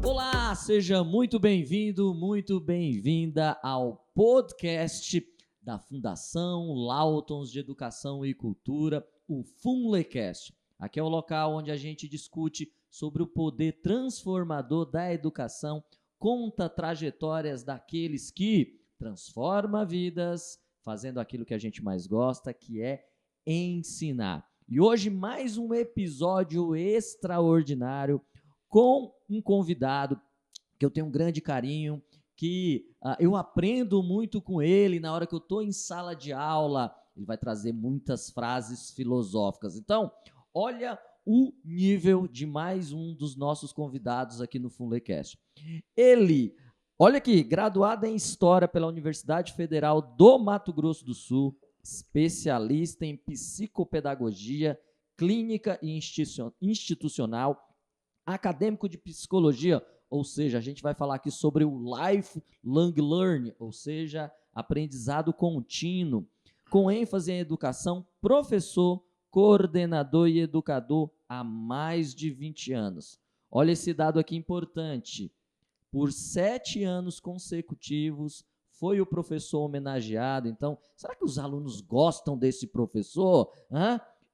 Olá, seja muito bem-vindo, muito bem-vinda ao podcast da Fundação Lautons de Educação e Cultura, o FUNLEcast. Aqui é o local onde a gente discute sobre o poder transformador da educação, conta trajetórias daqueles que transformam vidas, fazendo aquilo que a gente mais gosta, que é ensinar. E hoje mais um episódio extraordinário com um convidado que eu tenho um grande carinho, que eu aprendo muito com ele na hora que eu estou em sala de aula. Ele vai trazer muitas frases filosóficas. Então, olha o nível de mais um dos nossos convidados aqui no FUNLEcast. Ele, olha aqui, graduado em História pela Universidade Federal do Mato Grosso do Sul, especialista em psicopedagogia, clínica e institucional, acadêmico de psicologia, ou seja, a gente vai falar aqui sobre o lifelong learning, ou seja, aprendizado contínuo, com ênfase em educação, professor, coordenador e educador há mais de 20 anos. Olha esse dado aqui importante. Por 7 anos consecutivos, foi o professor homenageado. Então, será que os alunos gostam desse professor?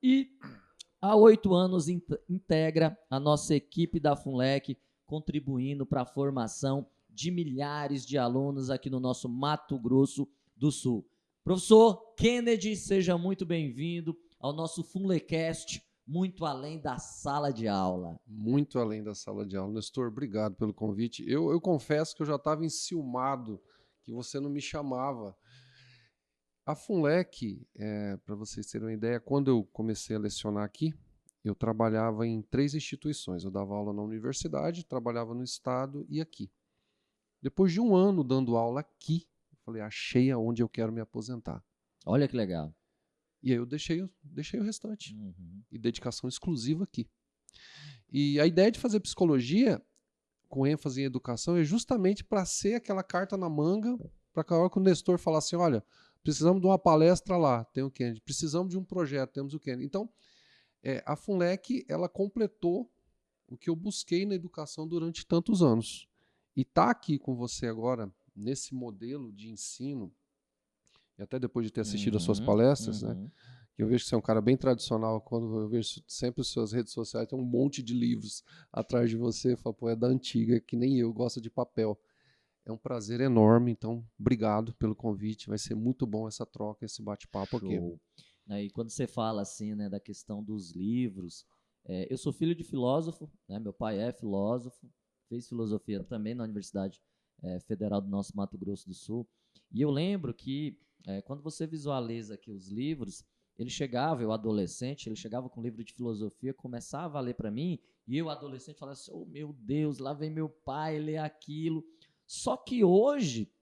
E há 8 anos integra a nossa equipe da FUNLEC, contribuindo para a formação de milhares de alunos aqui no nosso Mato Grosso do Sul. Professor Kennedy, seja muito bem-vindo ao nosso FUNLEcast, muito além da sala de aula. Muito além da sala de aula. Nestor, obrigado pelo convite. Eu confesso que eu já estava enciumado que você não me chamava. A FUNLEC, para vocês terem uma ideia, quando eu comecei a lecionar aqui, eu trabalhava em 3 instituições. Eu dava aula na universidade, trabalhava no estado e aqui. Depois de 1 ano dando aula aqui, eu falei, achei aonde eu quero me aposentar. Olha que legal. E aí eu deixei o restante. E dedicação exclusiva aqui. E a ideia de fazer psicologia com ênfase em educação é justamente para ser aquela carta na manga, para que a hora que o Nestor falar assim, olha, precisamos de uma palestra lá, tem o Kennedy. Precisamos de um projeto, temos o Kennedy. Então, a FUNLEC, ela completou o que eu busquei na educação durante tantos anos. E estar aqui com você agora, nesse modelo de ensino, e até depois de ter assistido as suas palestras, né? Eu vejo que você é um cara bem tradicional. Quando eu vejo sempre as suas redes sociais, tem um monte de livros atrás de você. Eu falo, pô, é da antiga, que nem eu, gosta de papel. É um prazer enorme, então obrigado pelo convite. Vai ser muito bom essa troca, esse bate-papo aqui. E quando você fala assim, né, da questão dos livros, eu sou filho de filósofo, né, meu pai é filósofo, fez filosofia também na Universidade Federal do nosso Mato Grosso do Sul. E eu lembro que quando você visualiza aqui os livros, ele chegava, eu adolescente, ele chegava com um livro de filosofia, começava a ler para mim, e eu adolescente falava assim, oh meu Deus, lá vem meu pai ler aquilo. Só que hoje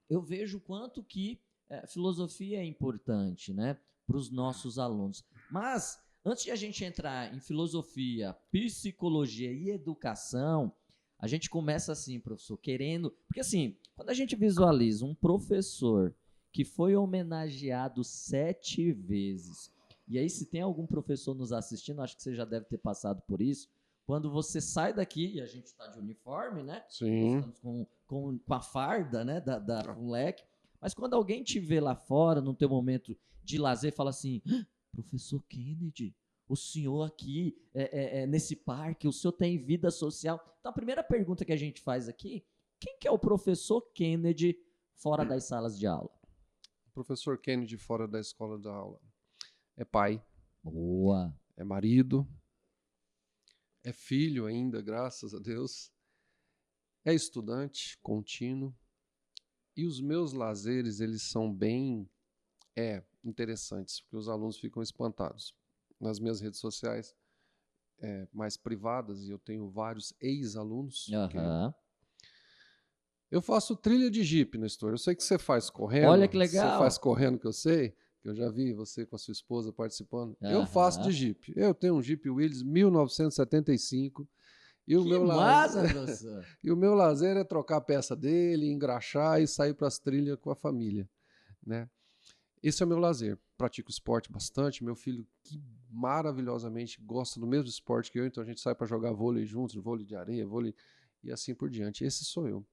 eu vejo o quanto que filosofia é importante, né, para os nossos alunos. Mas antes de a gente entrar em filosofia, psicologia e educação, a gente começa assim, professor, querendo... Porque assim, quando a gente visualiza um professor que foi homenageado 7 vezes, e aí se tem algum professor nos assistindo, acho que você já deve ter passado por isso, quando você sai daqui, e a gente está de uniforme, né? Sim. Estamos com a farda, né, da FUNLEC, mas quando alguém te vê lá fora, no teu momento de lazer, fala assim, professor Kennedy, o senhor aqui nesse parque, o senhor tem vida social. Então a primeira pergunta que a gente faz aqui, quem que é o professor Kennedy fora das salas de aula? O professor Kennedy fora da escola da aula é pai. Boa. É marido. É filho ainda, graças a Deus. É estudante contínuo. E os meus lazeres, eles são bem interessantes, porque os alunos ficam espantados. Nas minhas redes sociais mais privadas, e eu tenho vários ex-alunos. Eu faço trilha de Jeep, Nestor. Eu sei que você faz correndo. Olha que legal. Você faz correndo, que eu sei. Que eu já vi você com a sua esposa participando. Eu faço de Jeep. Eu tenho um Jeep Willys 1975. E o meu professor. E o meu lazer é trocar a peça dele, engraxar e sair para as trilhas com a família, né? Esse é o meu lazer. Pratico esporte bastante. Meu filho, que maravilhosamente gosta do mesmo esporte que eu, então a gente sai para jogar vôlei juntos, vôlei de areia, vôlei. e assim por diante. Esse sou eu.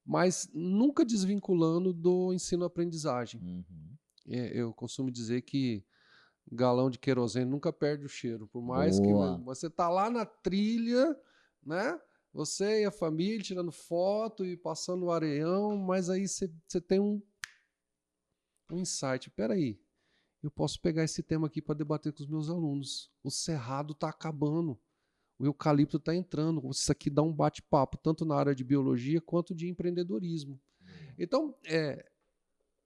Mas nunca desvinculando do ensino-aprendizagem. Uhum. Eu costumo dizer que galão de querosene nunca perde o cheiro. Por mais Boa. que você tá lá na trilha, né? Você e a família tirando foto e passando o areião, mas aí você tem um insight. Peraí, eu posso pegar esse tema aqui para debater com os meus alunos. O cerrado está acabando. O eucalipto está entrando. Isso aqui dá um bate-papo, tanto na área de biologia quanto de empreendedorismo. Então,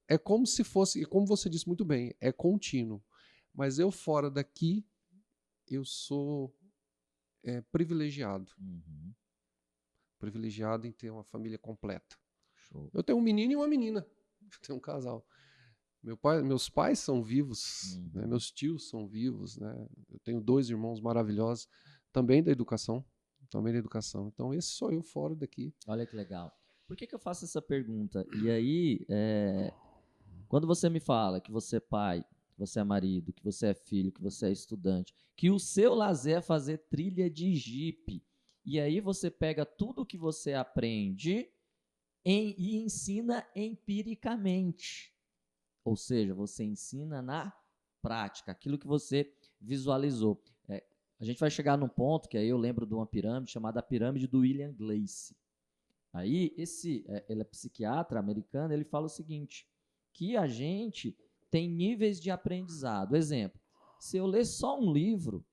é como se fosse, e como você disse muito bem, é contínuo. Mas eu fora daqui, eu sou privilegiado. Uhum. Privilegiado em ter uma família completa. Show. Eu tenho um menino e uma menina. Eu tenho um casal. Meus pais são vivos, Uhum. né? Meus tios são vivos, né? Eu tenho 2 irmãos maravilhosos, também da educação. Então, esse sou eu fora daqui. Olha que legal. Por que eu faço essa pergunta? E aí, quando você me fala que você é pai, que você é marido, que você é filho, que você é estudante, que o seu lazer é fazer trilha de jipe, e aí você pega tudo que você aprende e ensina empiricamente. Ou seja, você ensina na prática, aquilo que você visualizou. A gente vai chegar num ponto que aí eu lembro de uma pirâmide chamada a pirâmide do William Gleice. Aí, ele é psiquiatra americano, ele fala o seguinte, que a gente tem níveis de aprendizado. Exemplo, se eu ler só um livro,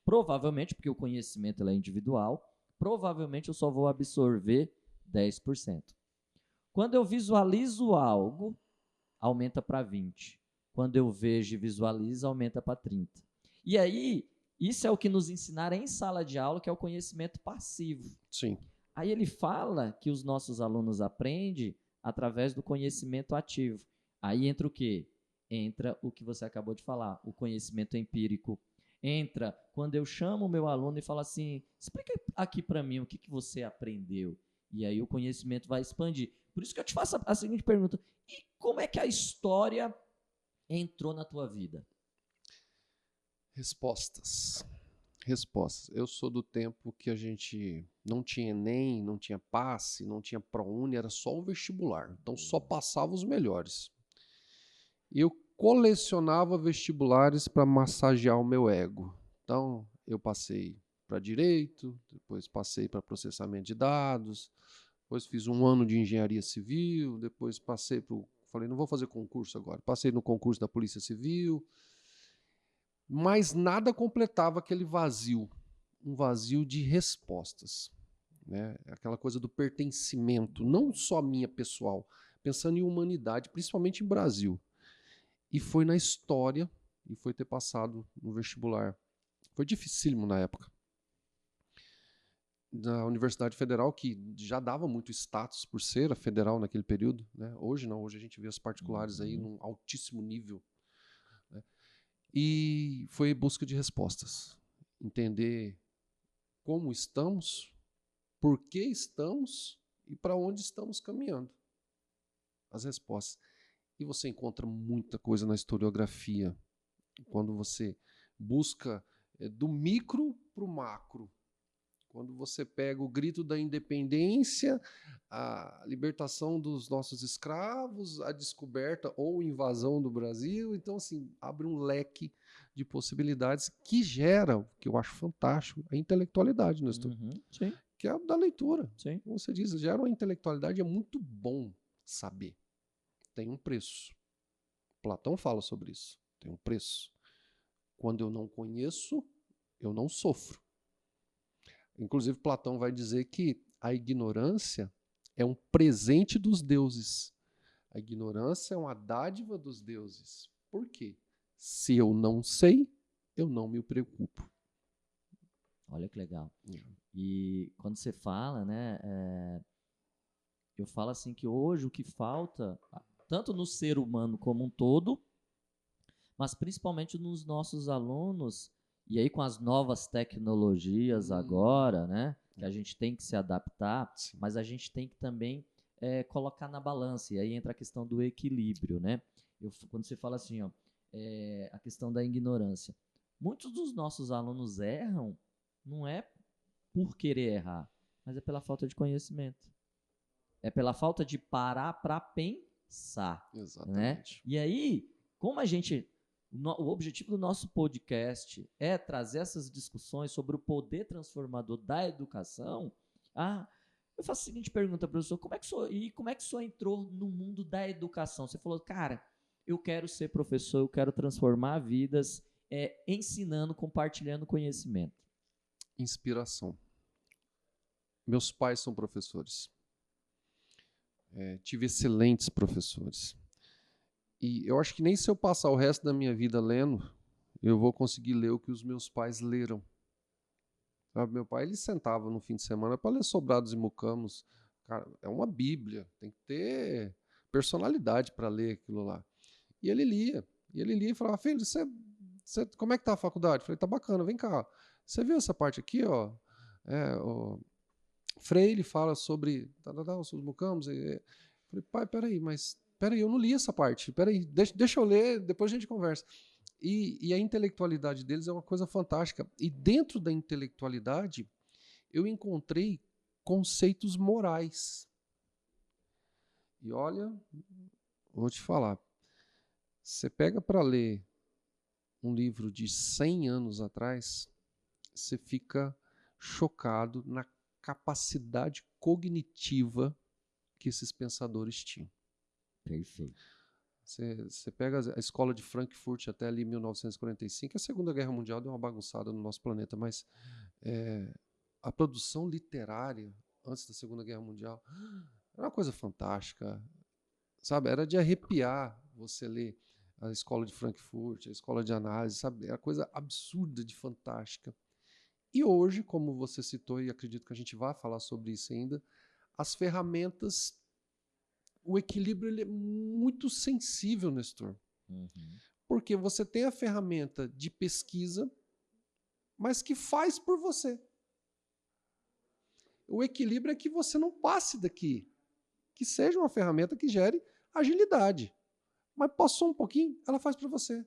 provavelmente, porque o conhecimento ele é individual, provavelmente eu só vou absorver 10%. Quando eu visualizo algo, aumenta para 20%. Quando eu vejo e visualizo, aumenta para 30%. E aí, isso é o que nos ensinaram em sala de aula, que é o conhecimento passivo. Sim. Aí ele fala que os nossos alunos aprendem através do conhecimento ativo. Aí entra o quê? Entra o que você acabou de falar, o conhecimento empírico. Entra quando eu chamo o meu aluno e falo assim, explica aqui para mim o que você aprendeu. E aí o conhecimento vai expandir. Por isso que eu te faço a seguinte pergunta, e como é que a história entrou na tua vida? Respostas. Eu sou do tempo que a gente não tinha Enem, não tinha passe, não tinha ProUni, era só o vestibular. Então só passava os melhores. Eu colecionava vestibulares para massagear o meu ego. Então eu passei para direito, depois passei para processamento de dados, depois fiz um ano de engenharia civil, depois passei para falei, não vou fazer concurso agora. Passei no concurso da Polícia Civil, mas nada completava aquele vazio, um vazio de respostas, né? Aquela coisa do pertencimento, não só minha pessoal, pensando em humanidade, principalmente em Brasil. E foi na história, e foi ter passado no vestibular. Foi dificílimo na época. Da Universidade Federal, que já dava muito status por ser a federal naquele período, né? Hoje não, hoje a gente vê as particulares aí num altíssimo nível, né? E foi busca de respostas. Entender como estamos, por que estamos e para onde estamos caminhando. As respostas. E você encontra muita coisa na historiografia. Quando você busca do micro para o macro. Quando você pega o grito da independência, a libertação dos nossos escravos, a descoberta ou invasão do Brasil. Então, assim, abre um leque de possibilidades que gera, que eu acho fantástico, a intelectualidade, né? Sim. Que é a da leitura. Sim. Como você diz, gera uma intelectualidade, é muito bom saber. Tem um preço. Platão fala sobre isso. Tem um preço. Quando eu não conheço, eu não sofro. Inclusive, Platão vai dizer que a ignorância é um presente dos deuses. A ignorância é uma dádiva dos deuses. Por quê? Se eu não sei, eu não me preocupo. Olha que legal. E quando você fala, né, eu falo assim que hoje o que falta, tanto no ser humano como um todo, mas principalmente nos nossos alunos, e aí com as novas tecnologias agora, né, que a gente tem que se adaptar, Sim. mas a gente tem que também colocar na balança, e aí entra a questão do equilíbrio, né? Quando você fala assim, ó, a questão da ignorância, muitos dos nossos alunos erram, não é por querer errar, mas é pela falta de conhecimento. É pela falta de parar para pensar. Exatamente. Né? E aí, como o objetivo do nosso podcast é trazer essas discussões sobre o poder transformador da educação, eu faço a seguinte pergunta, professor, como é que o senhor entrou no mundo da educação? Você falou, cara, eu quero ser professor, eu quero transformar vidas, ensinando, compartilhando conhecimento. Inspiração. Meus pais são professores. Tive excelentes professores. E eu acho que nem se eu passar o resto da minha vida lendo, eu vou conseguir ler o que os meus pais leram. Sabe, meu pai, ele sentava no fim de semana para ler Sobrados e Mucamos. Cara, é uma bíblia, tem que ter personalidade para ler aquilo lá. E ele lia e falava, filho, como é que tá a faculdade? Eu falei, tá bacana, vem cá. Você viu essa parte aqui, ó? Freire fala sobre os Mucamos. Eu falei, pai, peraí, eu não li essa parte. Peraí, deixa eu ler, depois a gente conversa. E a intelectualidade deles é uma coisa fantástica. E dentro da intelectualidade, eu encontrei conceitos morais. E olha, vou te falar, você pega para ler um livro de 100 anos atrás, você fica chocado na capacidade cognitiva que esses pensadores tinham. Perfeito. Você pega a escola de Frankfurt até ali 1945, a Segunda Guerra Mundial deu uma bagunçada no nosso planeta, mas a produção literária antes da Segunda Guerra Mundial era uma coisa fantástica, sabe? Era de arrepiar você ler a escola de Frankfurt, a escola de análise, sabe? Era coisa absurda de fantástica. E hoje, como você citou, e acredito que a gente vai falar sobre isso ainda, as ferramentas, o equilíbrio ele é muito sensível, Nestor. Uhum. Porque você tem a ferramenta de pesquisa, mas que faz por você. O equilíbrio é que você não passe daqui. Que seja uma ferramenta que gere agilidade. Mas passou um pouquinho, ela faz para você.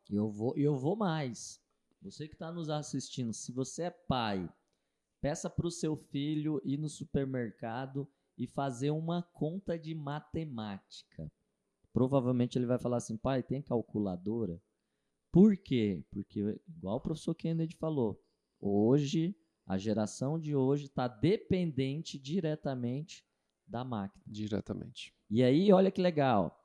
Eu vou mais. Você que está nos assistindo, se você é pai, peça para o seu filho ir no supermercado e fazer uma conta de matemática. Provavelmente ele vai falar assim, pai, tem calculadora? Por quê? Porque, igual o professor Kennedy falou, hoje, a geração de hoje está dependente diretamente da máquina. Diretamente. E aí, olha que legal.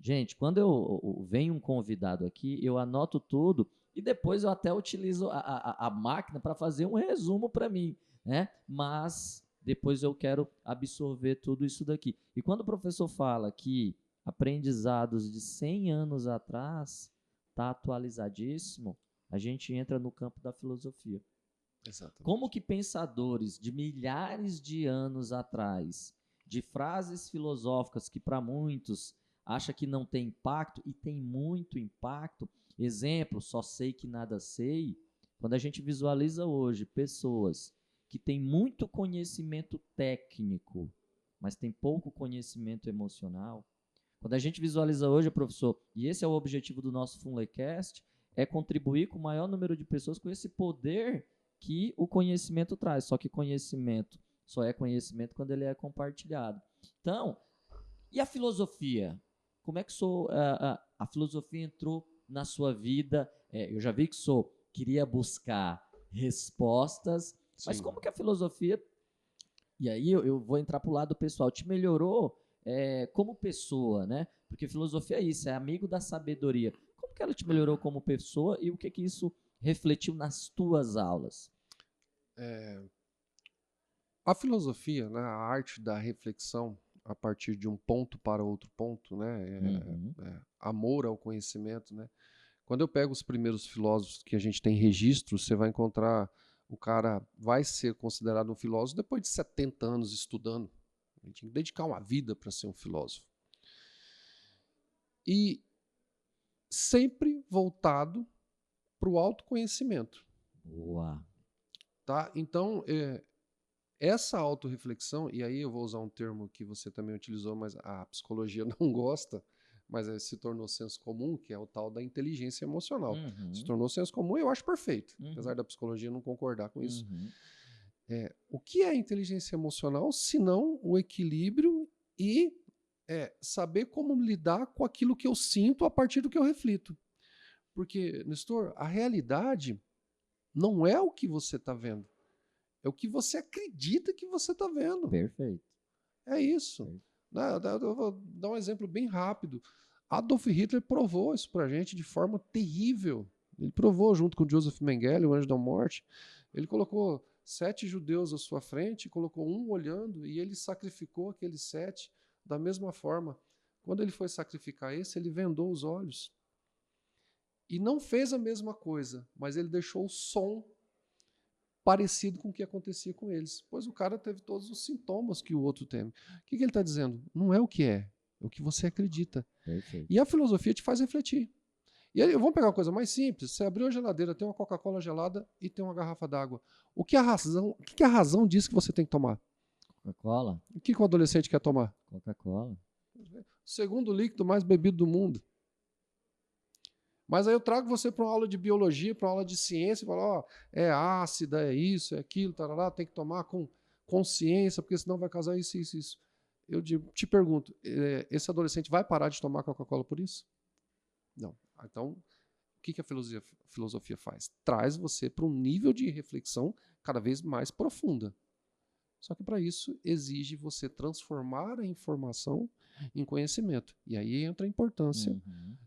Gente, quando vem um convidado aqui, eu anoto tudo e depois eu até utilizo a máquina para fazer um resumo para mim, né? Mas depois eu quero absorver tudo isso daqui. E quando o professor fala que aprendizados de 100 anos atrás está atualizadíssimo, a gente entra no campo da filosofia. Exatamente. Como que pensadores de milhares de anos atrás, de frases filosóficas que para muitos acha que não tem impacto e tem muito impacto. Exemplo, só sei que nada sei. Quando a gente visualiza hoje pessoas que têm muito conhecimento técnico, mas tem pouco conhecimento emocional. Quando a gente visualiza hoje, professor, e esse é o objetivo do nosso Funlecast, é contribuir com o maior número de pessoas com esse poder que o conhecimento traz. Só que conhecimento só é conhecimento quando ele é compartilhado. Então, e a filosofia? Como é que a filosofia entrou na sua vida? Eu já vi que o senhor queria buscar respostas, sim, mas como que a filosofia, e aí eu vou entrar para o lado pessoal, te melhorou como pessoa, né? Porque filosofia é isso, é amigo da sabedoria. Como que ela te melhorou como pessoa e o que isso refletiu nas tuas aulas? A filosofia, né, a arte da reflexão, a partir de um ponto para outro ponto, né? Amor ao conhecimento, né? Quando eu pego os primeiros filósofos que a gente tem registro, você vai encontrar o cara vai ser considerado um filósofo depois de 70 anos estudando. Ele tinha que dedicar uma vida para ser um filósofo. E sempre voltado para o autoconhecimento. Boa. Tá? Então, essa autorreflexão, e aí eu vou usar um termo que você também utilizou, mas a psicologia não gosta, mas se tornou senso comum, que é o tal da inteligência emocional. Uhum. Se tornou senso comum, eu acho perfeito, apesar da psicologia não concordar com isso. O que é inteligência emocional, se não o equilíbrio e saber como lidar com aquilo que eu sinto a partir do que eu reflito. Porque, Nestor, a realidade não é o que você está vendo. É o que você acredita que você está vendo. Perfeito. É isso. Eu vou dar um exemplo bem rápido. Adolf Hitler provou isso pra gente de forma terrível. Ele provou junto com Joseph Mengele, o anjo da morte. Ele colocou 7 judeus à sua frente, colocou um olhando e ele sacrificou aqueles 7 da mesma forma. Quando ele foi sacrificar esse, ele vendou os olhos. E não fez a mesma coisa, mas ele deixou o som parecido com o que acontecia com eles. Pois o cara teve todos os sintomas que o outro teve. O que ele está dizendo? Não é o que é o que você acredita. Perfeito. E a filosofia te faz refletir. E aí, vamos pegar uma coisa mais simples. Você abriu a geladeira, tem uma Coca-Cola gelada e tem uma garrafa d'água. O que a razão diz que você tem que tomar? Coca-Cola? O que o adolescente quer tomar? Coca-Cola. Segundo líquido mais bebido do mundo. Mas aí eu trago você para uma aula de biologia, para uma aula de ciência, e falo, é ácida, é isso, é aquilo, tarará, tem que tomar com consciência, porque senão vai causar isso, isso, isso. Eu te pergunto, esse adolescente vai parar de tomar Coca-Cola por isso? Não. Então, o que a filosofia faz? Traz você para um nível de reflexão cada vez mais profunda. Só que para isso exige você transformar a informação em conhecimento. E aí entra a importância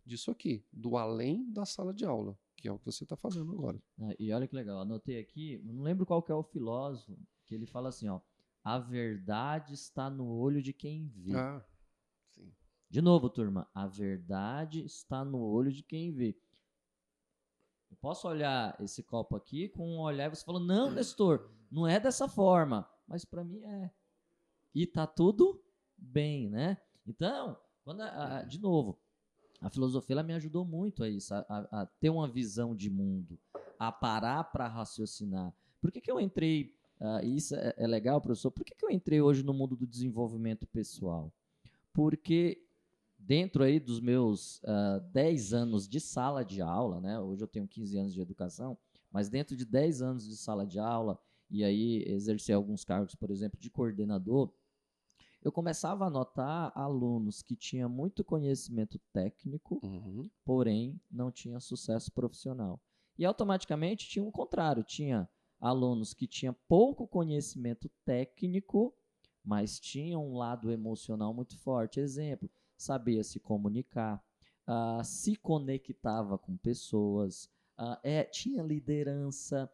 disso aqui, do além da sala de aula, que é o que você está fazendo agora. E olha que legal, anotei aqui, não lembro qual que é o filósofo, que ele fala assim, a verdade está no olho de quem vê. Sim. De novo, turma, a verdade está no olho de quem vê. Eu posso olhar esse copo aqui com um olhar e você fala, não, Nestor, não é dessa forma. Mas para mim é. E tá tudo bem, né? Então, de novo, a filosofia ela me ajudou muito a isso, a ter uma visão de mundo, a parar para raciocinar. Por que eu entrei, isso é legal, professor, por que eu entrei hoje no mundo do desenvolvimento pessoal? Porque dentro aí dos meus 10 anos de sala de aula, né? Hoje eu tenho 15 anos de educação, mas dentro de 10 anos de sala de aula, e aí exercer alguns cargos, por exemplo, de coordenador, eu começava a notar alunos que tinham muito conhecimento técnico, porém não tinham sucesso profissional. E automaticamente tinha o contrário, tinha alunos que tinham pouco conhecimento técnico, mas tinham um lado emocional muito forte. Exemplo, sabia se comunicar, se conectava com pessoas, tinha liderança,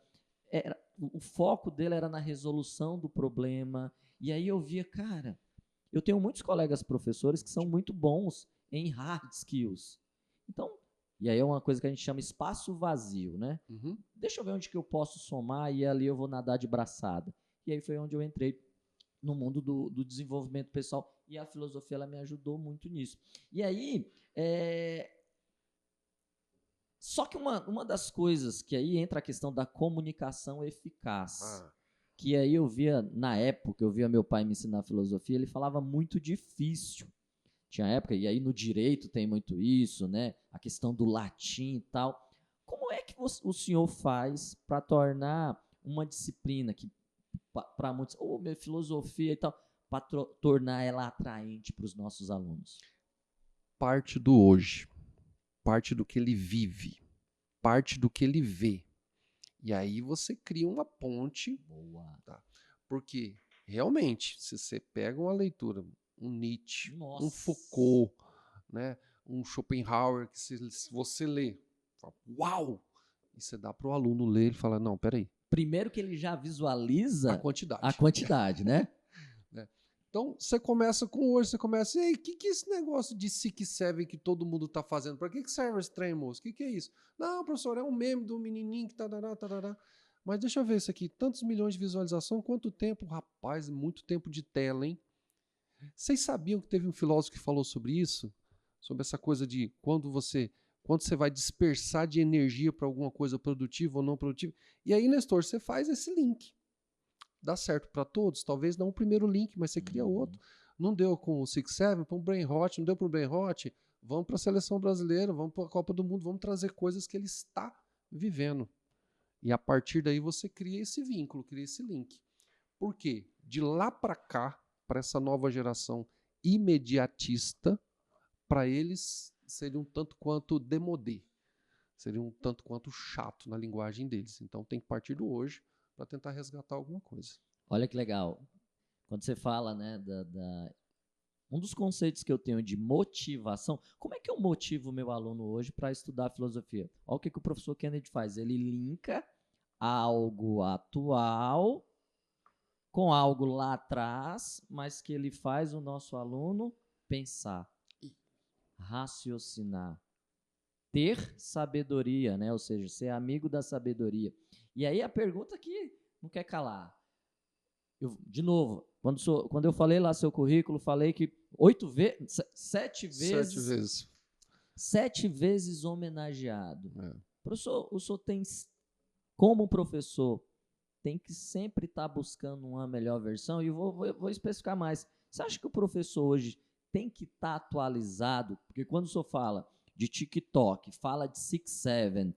o foco dele era na resolução do problema. E aí eu via, cara, eu tenho muitos colegas professores que são muito bons em hard skills. Então, e aí é uma coisa que a gente chama espaço vazio, né? Deixa eu ver onde que eu posso somar e ali eu vou nadar de braçada. E aí foi onde eu entrei no mundo do desenvolvimento pessoal e a filosofia ela me ajudou muito nisso. E aí, só que uma das coisas que aí entra a questão da comunicação eficaz, que aí eu via, na época, eu via meu pai me ensinar filosofia, ele falava muito difícil. Tinha época, e aí no direito tem muito isso, né? A questão do latim e tal. Como é que o senhor faz para tornar uma disciplina que, para muitos, minha filosofia e tal, para tornar ela atraente para os nossos alunos? Parte do hoje. Parte do que ele vive, parte do que ele vê. E aí você cria uma ponte. Boa. Tá? Porque, realmente, se você pega uma leitura, um Nietzsche, um Foucault, né, um Schopenhauer, que se você lê, fala, uau! E você dá para o aluno ler, ele fala, não, peraí. Primeiro que ele já visualiza a quantidade, né? Então, você começa com hoje, você começa, ei, o que é esse negócio de Six Seven que todo mundo tá fazendo? Para que serve esse trem, moço? O que é isso? Não, professor, é um meme do menininho que tarará, tarará. Mas deixa eu ver isso aqui, tantos milhões de visualização, quanto tempo? Rapaz, muito tempo de tela, hein? Vocês sabiam que teve um filósofo que falou sobre isso? Sobre essa coisa de quando você vai dispersar de energia para alguma coisa produtiva ou não produtiva. E aí, Nestor, você faz esse link. Dá certo para todos? Talvez não o primeiro link, mas você cria outro. Não deu com o Six Seven, para um Brain Rot, não deu para o Brain Rot, vamos para a seleção brasileira, vamos para a Copa do Mundo, vamos trazer coisas que ele está vivendo. E a partir daí você cria esse vínculo, cria esse link. Por quê? De lá para cá, para essa nova geração imediatista, para eles seria um tanto quanto démodé, seria um tanto quanto chato na linguagem deles. Então tem que partir do hoje para tentar resgatar alguma coisa. Olha que legal. Quando você fala, né, um dos conceitos que eu tenho de motivação, como é que eu motivo o meu aluno hoje para estudar filosofia? Olha o que o professor Kennedy faz. Ele linka algo atual com algo lá atrás, mas que ele faz o nosso aluno pensar, raciocinar, ter sabedoria, né? Ou seja, ser amigo da sabedoria. E aí a pergunta que não quer calar. De novo, quando eu falei lá seu currículo, falei que 7 vezes homenageado. Professor, o senhor tem, como professor, tem que sempre estar buscando uma melhor versão, e vou especificar mais. Você acha que o professor hoje tem que estar atualizado? Porque quando o senhor fala de TikTok, fala de 6-7,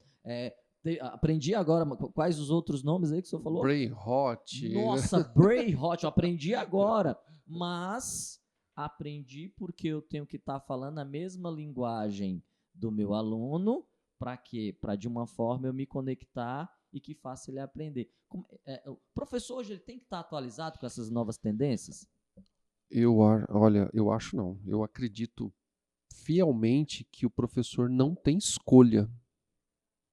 aprendi agora, quais os outros nomes aí que o senhor falou? Brainrot. Nossa, Brainrot, eu aprendi agora, mas aprendi porque eu tenho que estar falando a mesma linguagem do meu aluno, para quê? Para de uma forma eu me conectar e que faça ele aprender. O professor hoje ele tem que estar atualizado com essas novas tendências? Olha, eu acho não. Eu acredito fielmente que o professor não tem escolha.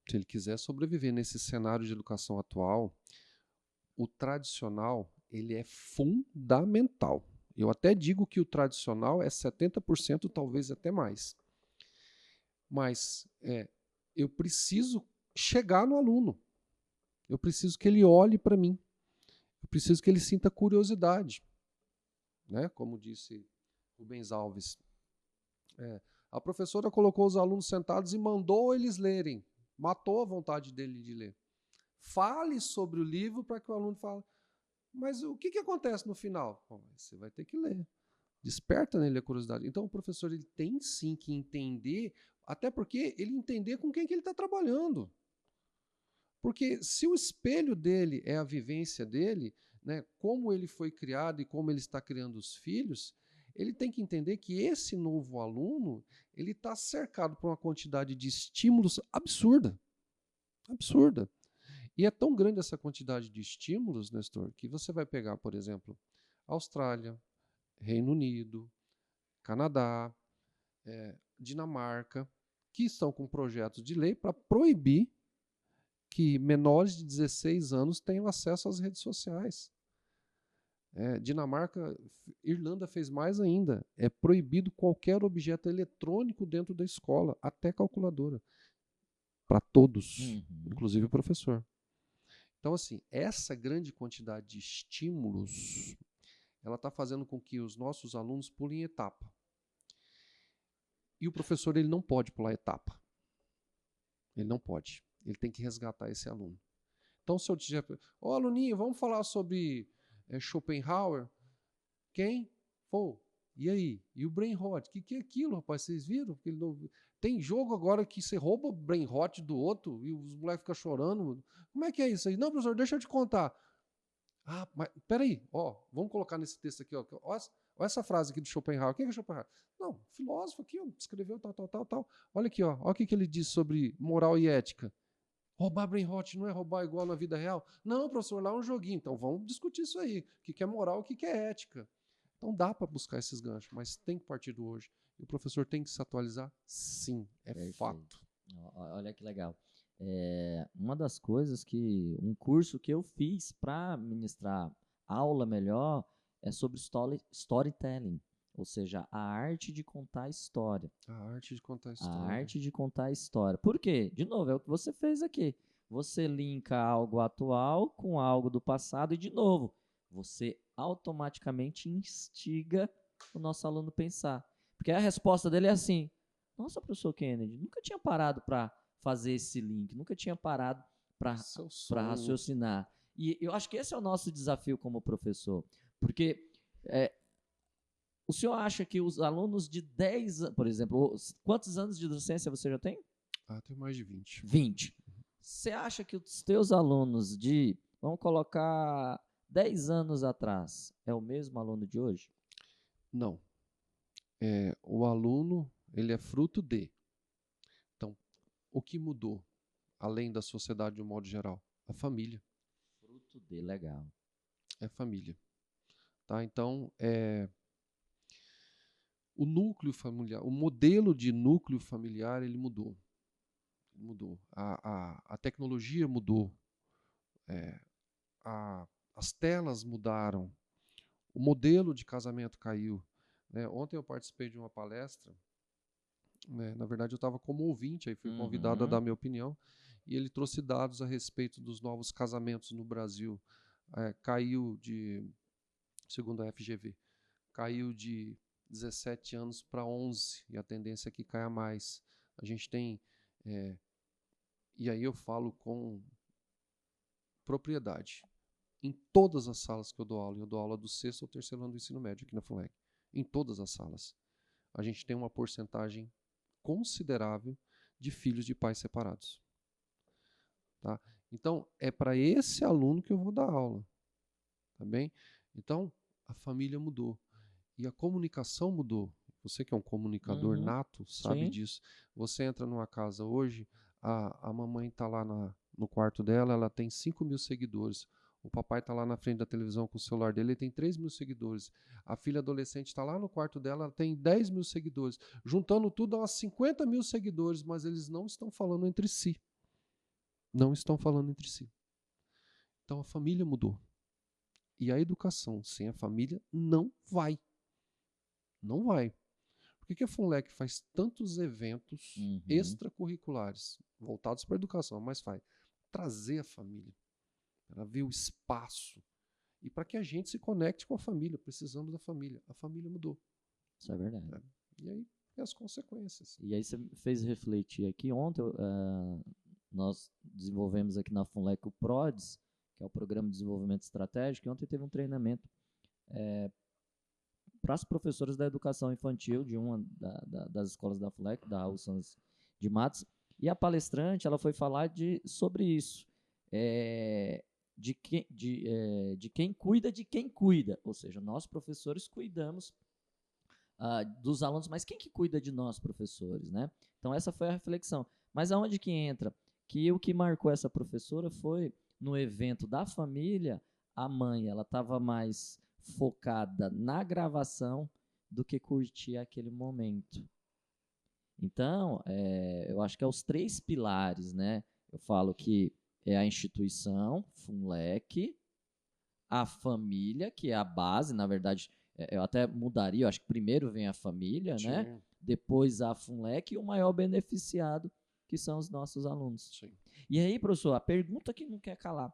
Se ele quiser sobreviver nesse cenário de educação atual, o tradicional ele é fundamental. Eu até digo que o tradicional é 70%, talvez até mais. Mas eu preciso chegar no aluno. Eu preciso que ele olhe para mim. Eu preciso que ele sinta curiosidade. Né? Como disse Rubens Alves. A professora colocou os alunos sentados e mandou eles lerem. Matou a vontade dele de ler. Fale sobre o livro para que o aluno fale. Mas o que acontece no final? Bom, você vai ter que ler. Desperta nele a curiosidade. Então o professor ele tem sim que entender, até porque ele entender com quem que ele está trabalhando. Porque se o espelho dele é a vivência dele, né, como ele foi criado e como ele está criando os filhos, ele tem que entender que esse novo aluno ele está cercado por uma quantidade de estímulos absurda. Absurda. E é tão grande essa quantidade de estímulos, Nestor, que você vai pegar, por exemplo, Austrália, Reino Unido, Canadá, Dinamarca, que estão com projetos de lei para proibir que menores de 16 anos tenham acesso às redes sociais. Dinamarca, Irlanda fez mais ainda. É proibido qualquer objeto eletrônico dentro da escola, até calculadora. Para todos, inclusive o professor. Então, assim, essa grande quantidade de estímulos, ela está fazendo com que os nossos alunos pulem etapa. E o professor ele não pode pular etapa. Ele não pode. Ele tem que resgatar esse aluno. Então, se eu dizer, aluninho, vamos falar sobre Schopenhauer? Quem? Pô, e aí? E o Brainrot? O que é aquilo, rapaz? Vocês viram? Tem jogo agora que você rouba o Brainrot do outro e os moleques ficam chorando. Como é que é isso aí? Não, professor, deixa eu te contar. Ah, mas peraí, vamos colocar nesse texto aqui, olha essa frase aqui do Schopenhauer. O que é Schopenhauer? Não, filósofo aqui, escreveu tal. Olha aqui, olha o que ele diz sobre moral e ética. Roubar Brainrot não é roubar igual na vida real? Não, professor, lá é um joguinho. Então vamos discutir isso aí. O que é moral, o que é ética. Então dá para buscar esses ganchos, mas tem que partir do hoje. E o professor tem que se atualizar? Sim, fato. Olha que legal. Uma das coisas um curso que eu fiz para ministrar aula melhor é sobre storytelling, ou seja, a arte de contar história. A arte de contar história. A arte de contar história. Por quê? De novo, é o que você fez aqui. Você linka algo atual com algo do passado e, de novo, você automaticamente instiga o nosso aluno a pensar. Porque a resposta dele é assim: nossa, professor Kennedy, nunca tinha parado para fazer esse link, nunca tinha parado para raciocinar. E eu acho que esse é o nosso desafio como professor. Porque o senhor acha que os alunos de 10 anos, por exemplo, quantos anos de docência você já tem? Tenho mais de 20. 20. Você acha que os teus alunos vamos colocar 10 anos atrás, é o mesmo aluno de hoje? Não. O aluno, ele é fruto de. Então, o que mudou, além da sociedade de um modo geral? A família. Fruto de, legal. É a família. Tá? Então, o núcleo familiar, o modelo de núcleo familiar, ele mudou. Mudou. A tecnologia mudou. As telas mudaram. O modelo de casamento caiu. Né? Ontem eu participei de uma palestra. Né? Na verdade, eu estava como ouvinte, aí fui convidado a dar minha opinião. E ele trouxe dados a respeito dos novos casamentos no Brasil. Caiu de, segundo a FGV, caiu de 17 anos para 11, e a tendência é que caia mais. A gente tem, e aí eu falo com propriedade, em todas as salas que eu dou aula do 6º ao 3º ano do ensino médio aqui na FUNLEG, em todas as salas, a gente tem uma porcentagem considerável de filhos de pais separados. Tá? Então, é para esse aluno que eu vou dar aula. Tá bem? Então, a família mudou. E a comunicação mudou. Você que é um comunicador nato, sabe disso. Você entra numa casa hoje, a mamãe está lá no quarto dela, ela tem 5.000 seguidores. O papai está lá na frente da televisão com o celular dele, ele tem 3.000 seguidores. A filha adolescente está lá no quarto dela, ela tem 10.000 seguidores. Juntando tudo, dá umas 50.000 seguidores, mas eles não estão falando entre si. Não estão falando entre si. Então a família mudou. E a educação sem a família não vai. Não vai. Por que a FUNLEG faz tantos eventos extracurriculares voltados para a educação, mas faz? Trazer a família, para ver o espaço e para que a gente se conecte com a família. Precisamos da família. A família mudou. Isso é verdade. E aí, as consequências. E aí você fez refletir aqui. Ontem nós desenvolvemos aqui na FUNLEG o PRODES, que é o Programa de Desenvolvimento Estratégico, e ontem teve um treinamento para as professoras da educação infantil de uma das escolas da FUNLEG, da Raul Santos de Matos, e a palestrante ela foi falar sobre isso, de quem cuida de quem cuida, ou seja, nós professores cuidamos dos alunos, mas quem que cuida de nós professores, né? Então essa foi a reflexão. Mas aonde que entra? Que o que marcou essa professora foi no evento da família, a mãe ela estava mais focada na gravação do que curtir aquele momento. Então, eu acho que é os 3 pilares, né? Eu falo que é a instituição, FUNLEG, a família, que é a base, na verdade, eu até mudaria, eu acho que primeiro vem a família, Sim. né? Depois a FUNLEG e o maior beneficiado, que são os nossos alunos. Sim. E aí, professor, a pergunta que não quer calar.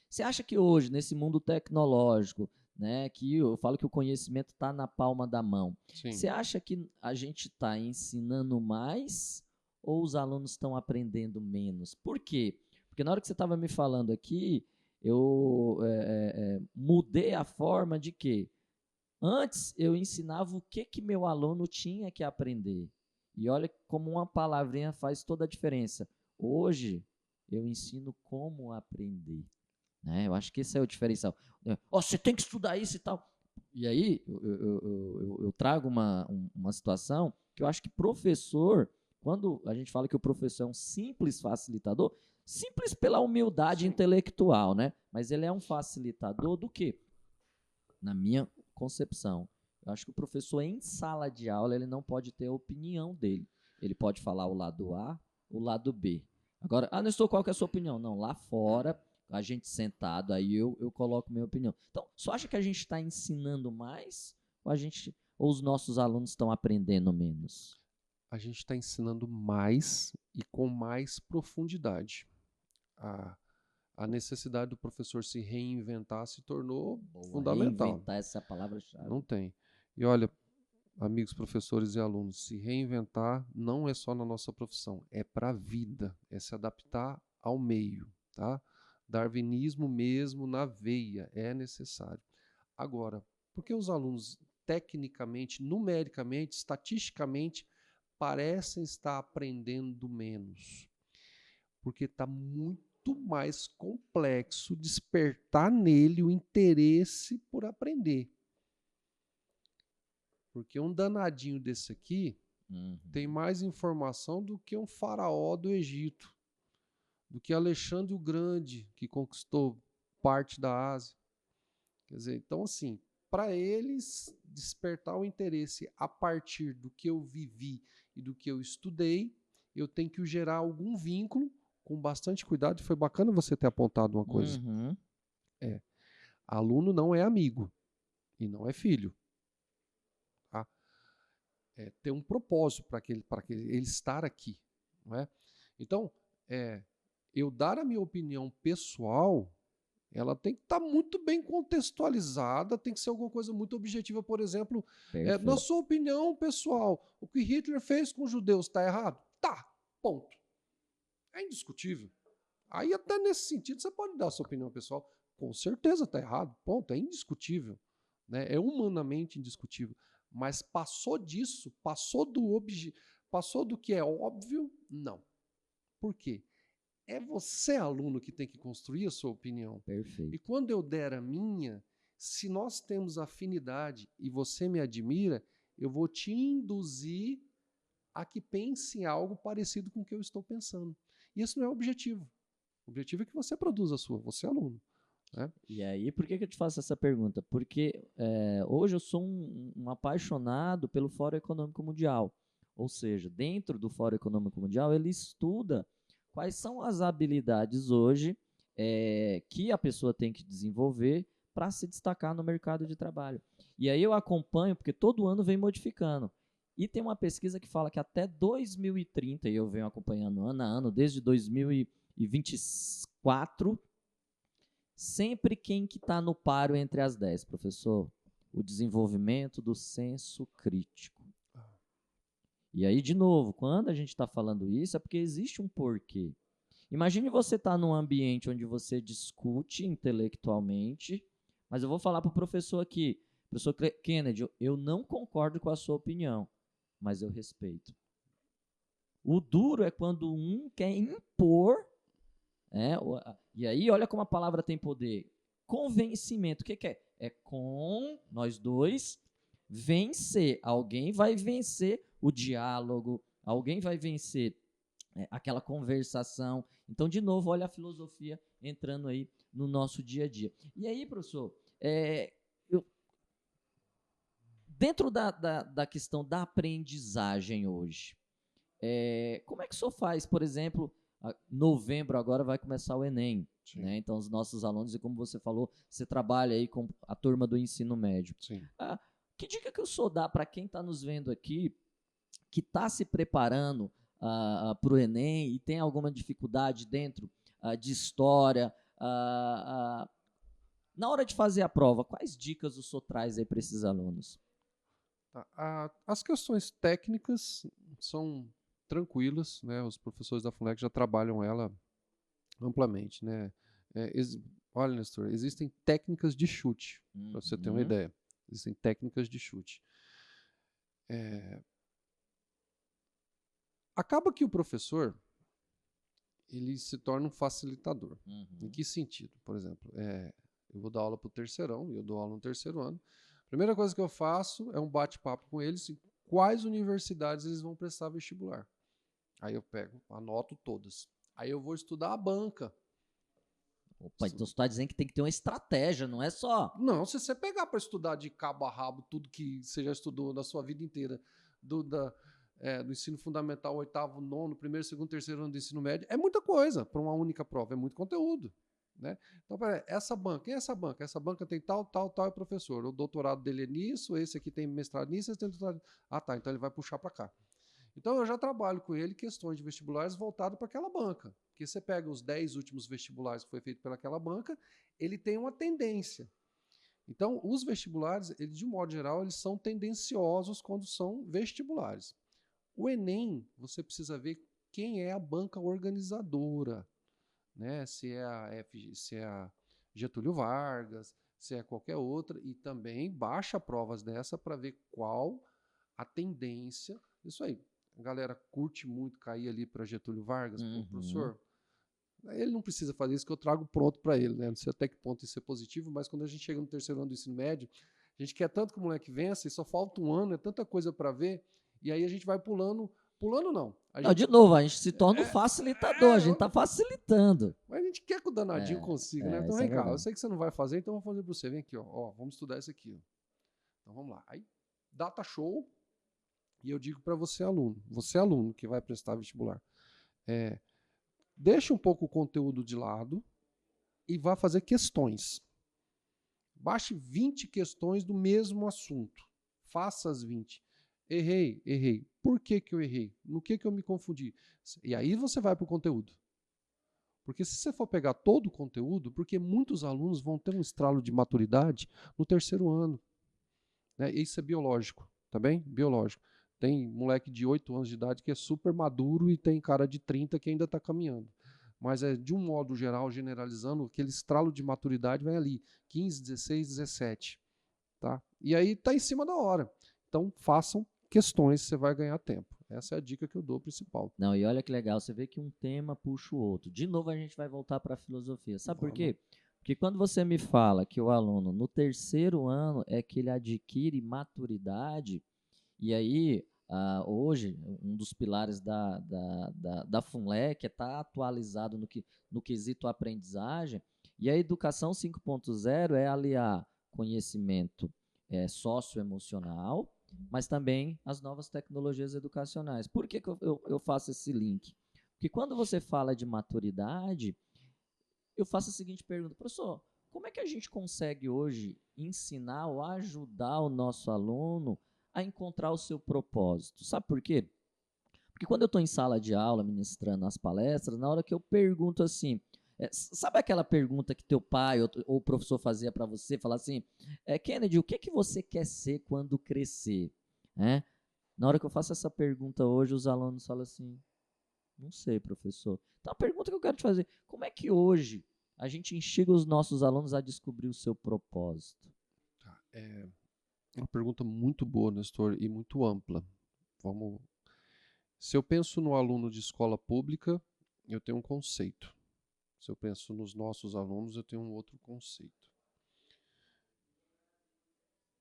Você acha que hoje, nesse mundo tecnológico, né, que eu falo que o conhecimento está na palma da mão, Sim. você acha que a gente está ensinando mais ou os alunos estão aprendendo menos? Por quê? Porque na hora que você estava me falando aqui, eu mudei a forma de que antes eu ensinava o que meu aluno tinha que aprender. E olha como uma palavrinha faz toda a diferença. Hoje eu ensino como aprender. Né? Eu acho que esse é o diferencial. Você tem que estudar isso e tal. E aí eu trago uma situação que eu acho que professor, quando a gente fala que o professor é um simples facilitador, simples pela humildade intelectual, né? Mas ele é um facilitador do quê? Na minha concepção, eu acho que o professor em sala de aula ele não pode ter a opinião dele. Ele pode falar o lado A, o lado B. Agora, Nestor, qual que é a sua opinião? Não, lá fora, a gente sentado, aí eu coloco minha opinião. Então, só acha que a gente está ensinando mais ou os nossos alunos estão aprendendo menos? A gente está ensinando mais e com mais profundidade. A necessidade do professor se reinventar se tornou fundamental. Reinventar essa palavra-chave. Não tem. E olha, amigos professores e alunos, se reinventar não é só na nossa profissão, é para a vida, é se adaptar ao meio, tá? Darwinismo mesmo na veia, é necessário. Agora, por que os alunos tecnicamente, numericamente, estatisticamente, parecem estar aprendendo menos? Porque está muito muito mais complexo despertar nele o interesse por aprender. Porque um danadinho desse aqui tem mais informação do que um faraó do Egito, do que Alexandre o Grande, que conquistou parte da Ásia. Quer dizer, então assim, para eles despertar o interesse a partir do que eu vivi e do que eu estudei, eu tenho que gerar algum vínculo com bastante cuidado. Foi bacana você ter apontado uma coisa. Aluno não é amigo e não é filho. Tá? Tem um propósito para ele estar aqui. Não é? Então, eu dar a minha opinião pessoal, ela tem que estar muito bem contextualizada, tem que ser alguma coisa muito objetiva. Por exemplo, na sua opinião pessoal, o que Hitler fez com os judeus está errado? Tá, ponto. É indiscutível. Aí até nesse sentido você pode dar a sua opinião pessoal. Com certeza está errado, ponto, é indiscutível. Né? É humanamente indiscutível. Mas passou disso, passou do que é óbvio, não. Por quê? É você, aluno, que tem que construir a sua opinião. Perfeito. E quando eu der a minha, se nós temos afinidade e você me admira, eu vou te induzir a que pense em algo parecido com o que eu estou pensando. E esse não é o objetivo. O objetivo é que você produza a sua, você é aluno. Né? E aí, por que eu te faço essa pergunta? Porque hoje eu sou um apaixonado pelo Fórum Econômico Mundial. Ou seja, dentro do Fórum Econômico Mundial, ele estuda quais são as habilidades hoje que a pessoa tem que desenvolver para se destacar no mercado de trabalho. E aí eu acompanho, porque todo ano vem modificando. E tem uma pesquisa que fala que até 2030, e eu venho acompanhando ano a ano, desde 2024, sempre quem que está no paro entre as 10, professor? O desenvolvimento do senso crítico. E aí, de novo, quando a gente está falando isso, é porque existe um porquê. Imagine você estar num ambiente onde você discute intelectualmente, mas eu vou falar para o professor aqui, professor Kennedy, eu não concordo com a sua opinião, mas eu respeito. O duro é quando um quer impor, e aí olha como a palavra tem poder. Convencimento, o que é? É com nós dois vencer. Alguém vai vencer o diálogo, alguém vai vencer aquela conversação. Então, de novo, olha a filosofia entrando aí no nosso dia a dia. E aí, professor, dentro da questão da aprendizagem hoje, como é que o senhor faz, por exemplo, novembro agora vai começar o Enem, né? Então os nossos alunos, e como você falou, você trabalha aí com a turma do ensino médio. Que dica que o senhor dá para quem está nos vendo aqui, que está se preparando para o Enem e tem alguma dificuldade dentro de história, na hora de fazer a prova, quais dicas o senhor traz aí para esses alunos? As questões técnicas são tranquilas, né? Os professores da FUNLEC já trabalham ela amplamente, né? Olha, Nestor, existem técnicas de chute, para você ter uma ideia. Existem técnicas de chute. Acaba que o professor ele se torna um facilitador. Em que sentido? Por exemplo, eu vou dar aula para o terceirão, e eu dou aula no terceiro ano. A primeira coisa que eu faço é um bate-papo com eles em quais universidades eles vão prestar vestibular. Aí eu pego, anoto todas. Aí eu vou estudar a banca. Opa, então você está dizendo que tem que ter uma estratégia, não é só... Não, se você pegar para estudar de cabo a rabo tudo que você já estudou na sua vida inteira, do ensino fundamental, oitavo, nono, primeiro, segundo, terceiro ano do ensino médio, é muita coisa para uma única prova, é muito conteúdo. Né? Então, essa banca, quem é essa banca? Essa banca tem tal, é professor. O doutorado dele é nisso, esse aqui tem mestrado nisso, esse tem doutorado... tá, então ele vai puxar para cá. Então eu já trabalho com ele questões de vestibulares voltadas para aquela banca. Porque você pega os 10 últimos vestibulares que foi feito pelaquela banca, ele tem uma tendência. Então, os vestibulares, de um modo geral, eles são tendenciosos quando são vestibulares. O Enem, você precisa ver quem é a banca organizadora. Né? Se é a Getúlio Vargas, se é qualquer outra, e também baixa provas dessa para ver qual a tendência. Isso aí. A galera curte muito cair ali para Getúlio Vargas, professor. Ele não precisa fazer isso, que eu trago pronto para ele, né? Não sei até que ponto isso é positivo, mas quando a gente chega no terceiro ano do ensino médio, a gente quer tanto que o moleque vença e só falta um ano, é tanta coisa para ver, e aí a gente vai pulando não. Não, de novo, a gente se torna um facilitador, a gente está facilitando. Mas a gente quer que o danadinho consiga, né? Então vem cá, eu sei que você não vai fazer, então eu vou fazer para você. Vem aqui, ó, vamos estudar isso aqui. Ó. Então vamos lá. Aí, data show, e eu digo para você, aluno que vai prestar vestibular, deixa um pouco o conteúdo de lado e vá fazer questões. Baixe 20 questões do mesmo assunto. Faça as 20. Errei. Por que eu errei? No que eu me confundi? E aí você vai para o conteúdo. Porque se você for pegar todo o conteúdo, porque muitos alunos vão ter um estralo de maturidade no terceiro ano. Né? Isso é biológico, tá bem? Biológico. Tem moleque de 8 anos de idade que é super maduro e tem cara de 30 que ainda está caminhando. Mas de um modo geral, generalizando, aquele estralo de maturidade vai ali, 15, 16, 17. Tá? E aí está em cima da hora. Então, façam questões, você vai ganhar tempo. Essa é a dica que eu dou principal. Não, e olha que legal, você vê que um tema puxa o outro. De novo, a gente vai voltar para a filosofia. Sabe por quê? Porque quando você me fala que o aluno, no terceiro ano, é que ele adquire maturidade, e aí, hoje, um dos pilares da FUNLEC é estar atualizado no quesito aprendizagem, e a educação 5.0 é aliar conhecimento socioemocional, mas também as novas tecnologias educacionais. Por que eu faço esse link? Porque quando você fala de maturidade, eu faço a seguinte pergunta: professor, como é que a gente consegue hoje ensinar ou ajudar o nosso aluno a encontrar o seu propósito? Sabe por quê? Porque quando eu estou em sala de aula, ministrando as palestras, na hora que eu pergunto assim, sabe aquela pergunta que teu pai ou o professor fazia para você, falar assim, Kennedy, o que você quer ser quando crescer? Na hora que eu faço essa pergunta hoje, os alunos falam assim, não sei, professor. Então a pergunta que eu quero te fazer, como é que hoje a gente instiga os nossos alunos a descobrir o seu propósito? É uma pergunta muito boa, Nestor, e muito ampla. Se eu penso no aluno de escola pública, eu tenho um conceito. Se eu penso nos nossos alunos, eu tenho um outro conceito.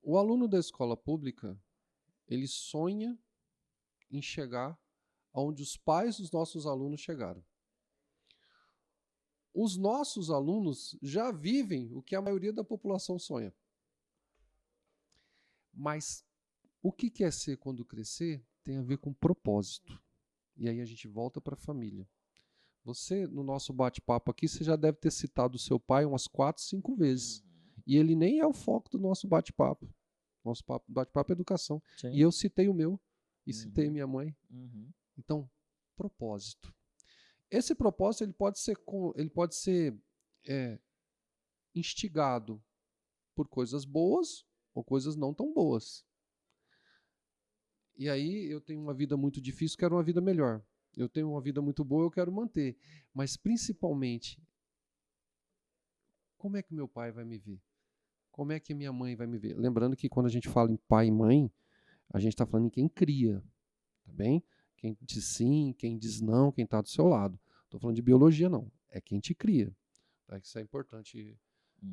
O aluno da escola pública, ele sonha em chegar onde os pais dos nossos alunos chegaram. Os nossos alunos já vivem o que a maioria da população sonha. Mas o que quer ser quando crescer tem a ver com propósito. E aí a gente volta para a família. Você, no nosso bate-papo aqui, você já deve ter citado o seu pai umas 4, 5 vezes. E ele nem é o foco do nosso bate-papo. Nosso bate-papo é educação. Sim. E eu citei o meu. E citei minha mãe. Então, propósito. Esse propósito ele pode ser instigado por coisas boas ou coisas não tão boas. E aí eu tenho uma vida muito difícil, quero uma vida melhor. Eu tenho uma vida muito boa, eu quero manter. Mas principalmente, como é que meu pai vai me ver? Como é que minha mãe vai me ver? Lembrando que quando a gente fala em pai e mãe, a gente está falando em quem cria, tá bem? Quem diz sim, quem diz não, quem está do seu lado. Estou falando de biologia, não. É quem te cria. Tá? Isso é importante.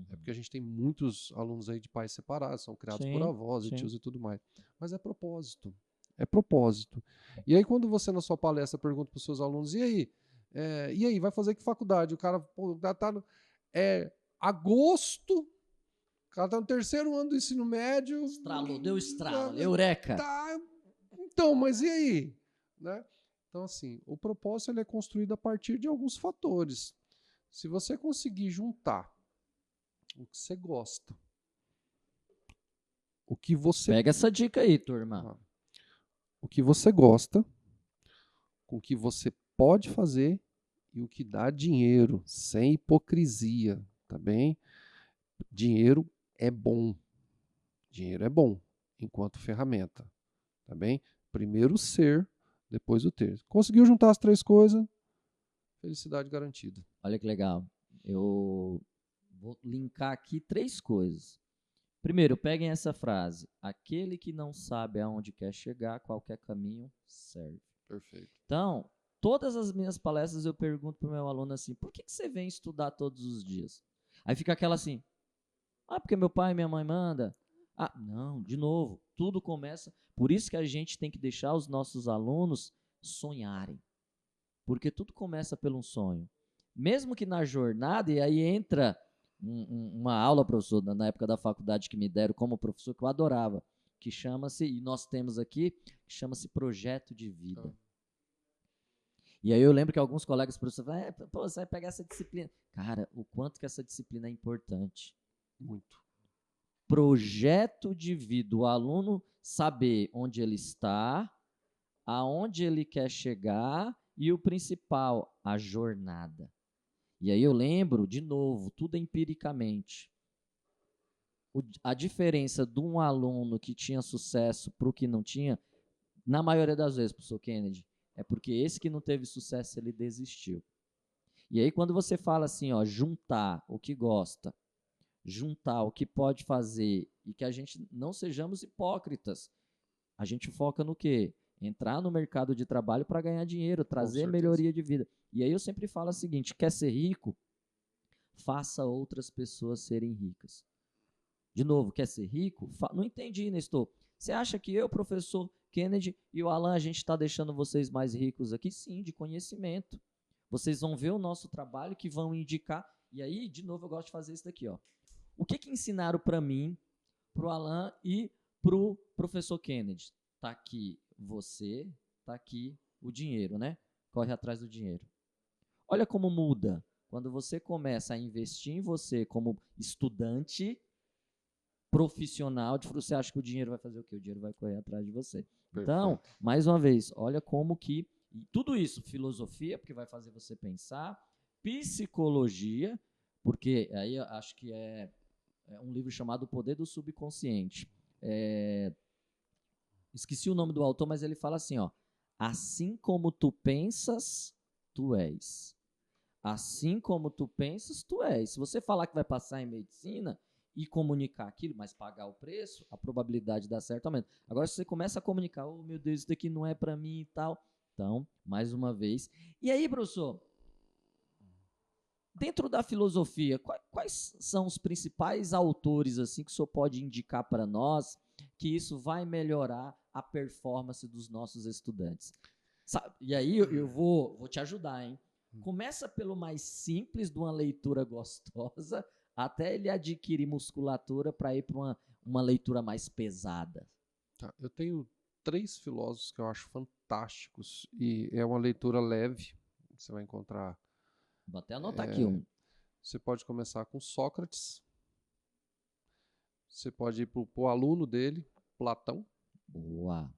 É porque a gente tem muitos alunos aí de pais separados, são criados por avós e tios e tudo mais. Mas é propósito. É propósito. E aí, quando você, na sua palestra, pergunta para os seus alunos, e aí, vai fazer que faculdade? O cara está no agosto, o cara está no terceiro ano do ensino médio. Deu estralo, eureka. Tá, então, mas e aí? Né? Então, assim, o propósito ele é construído a partir de alguns fatores. Se você conseguir juntar o que você gosta, o que você... Pega essa dica aí, turma. O que você gosta, com o que você pode fazer e o que dá dinheiro, sem hipocrisia, tá bem? Dinheiro é bom. Dinheiro é bom enquanto ferramenta, tá bem? Primeiro o ser, depois o ter. Conseguiu juntar as 3 coisas, felicidade garantida. Olha que legal. Eu vou linkar aqui 3 coisas. Primeiro, peguem essa frase. Aquele que não sabe aonde quer chegar, qualquer caminho serve. Perfeito. Então, todas as minhas palestras eu pergunto pro meu aluno assim, por que você vem estudar todos os dias? Aí fica aquela assim, porque meu pai e minha mãe mandam. Não, de novo, tudo começa, por isso que a gente tem que deixar os nossos alunos sonharem, porque tudo começa pelo sonho. Mesmo que na jornada, e aí entra uma aula, professor, na época da faculdade que me deram como professor, que eu adorava, que chama-se, e nós temos aqui, que chama-se projeto de vida. E aí eu lembro que alguns colegas professores falaram, você vai pegar essa disciplina. Cara, o quanto que essa disciplina é importante. Muito. Projeto de vida, o aluno saber onde ele está, aonde ele quer chegar e o principal, a jornada. E aí eu lembro, de novo, tudo empiricamente. A diferença de um aluno que tinha sucesso para o que não tinha, na maioria das vezes, professor Kennedy, é porque esse que não teve sucesso, ele desistiu. E aí quando você fala assim, juntar o que gosta, juntar o que pode fazer e que a gente não sejamos hipócritas. A gente foca no quê? Entrar no mercado de trabalho para ganhar dinheiro, trazer melhoria de vida. E aí eu sempre falo o seguinte, quer ser rico? Faça outras pessoas serem ricas. De novo, quer ser rico? Não entendi, Nestor. Você acha que eu, professor Kennedy e o Alan, a gente está deixando vocês mais ricos aqui? Sim, de conhecimento. Vocês vão ver o nosso trabalho que vão indicar. E aí, de novo, eu gosto de fazer isso daqui, O que ensinaram para mim, para o Alan e para o professor Kennedy? Tá aqui você, tá aqui o dinheiro, né? Corre atrás do dinheiro. Olha como muda. Quando você começa a investir em você como estudante profissional, você acha que o dinheiro vai fazer o quê? O dinheiro vai correr atrás de você. Perfeito. Então, mais uma vez, olha como que tudo isso, filosofia, porque vai fazer você pensar, psicologia, porque aí eu acho que é um livro chamado O Poder do Subconsciente. Esqueci o nome do autor, mas ele fala assim, assim como tu pensas, tu és. Assim como tu pensas, tu és. Se você falar que vai passar em medicina e comunicar aquilo, mas pagar o preço, a probabilidade de dar certo aumenta. Agora, se você começa a comunicar, meu Deus, isso daqui não é para mim e tal. Então, mais uma vez. E aí, professor, dentro da filosofia, quais são os principais autores assim que o senhor pode indicar para nós que isso vai melhorar a performance dos nossos estudantes? Sabe? E aí eu vou te ajudar, hein? Começa pelo mais simples, de uma leitura gostosa, até ele adquirir musculatura para ir para uma leitura mais pesada. Tá, eu tenho 3 filósofos que eu acho fantásticos e é uma leitura leve. Você vai encontrar. Vou até anotar aqui um. Você pode começar com Sócrates. Você pode ir para o aluno dele, Platão. Boa.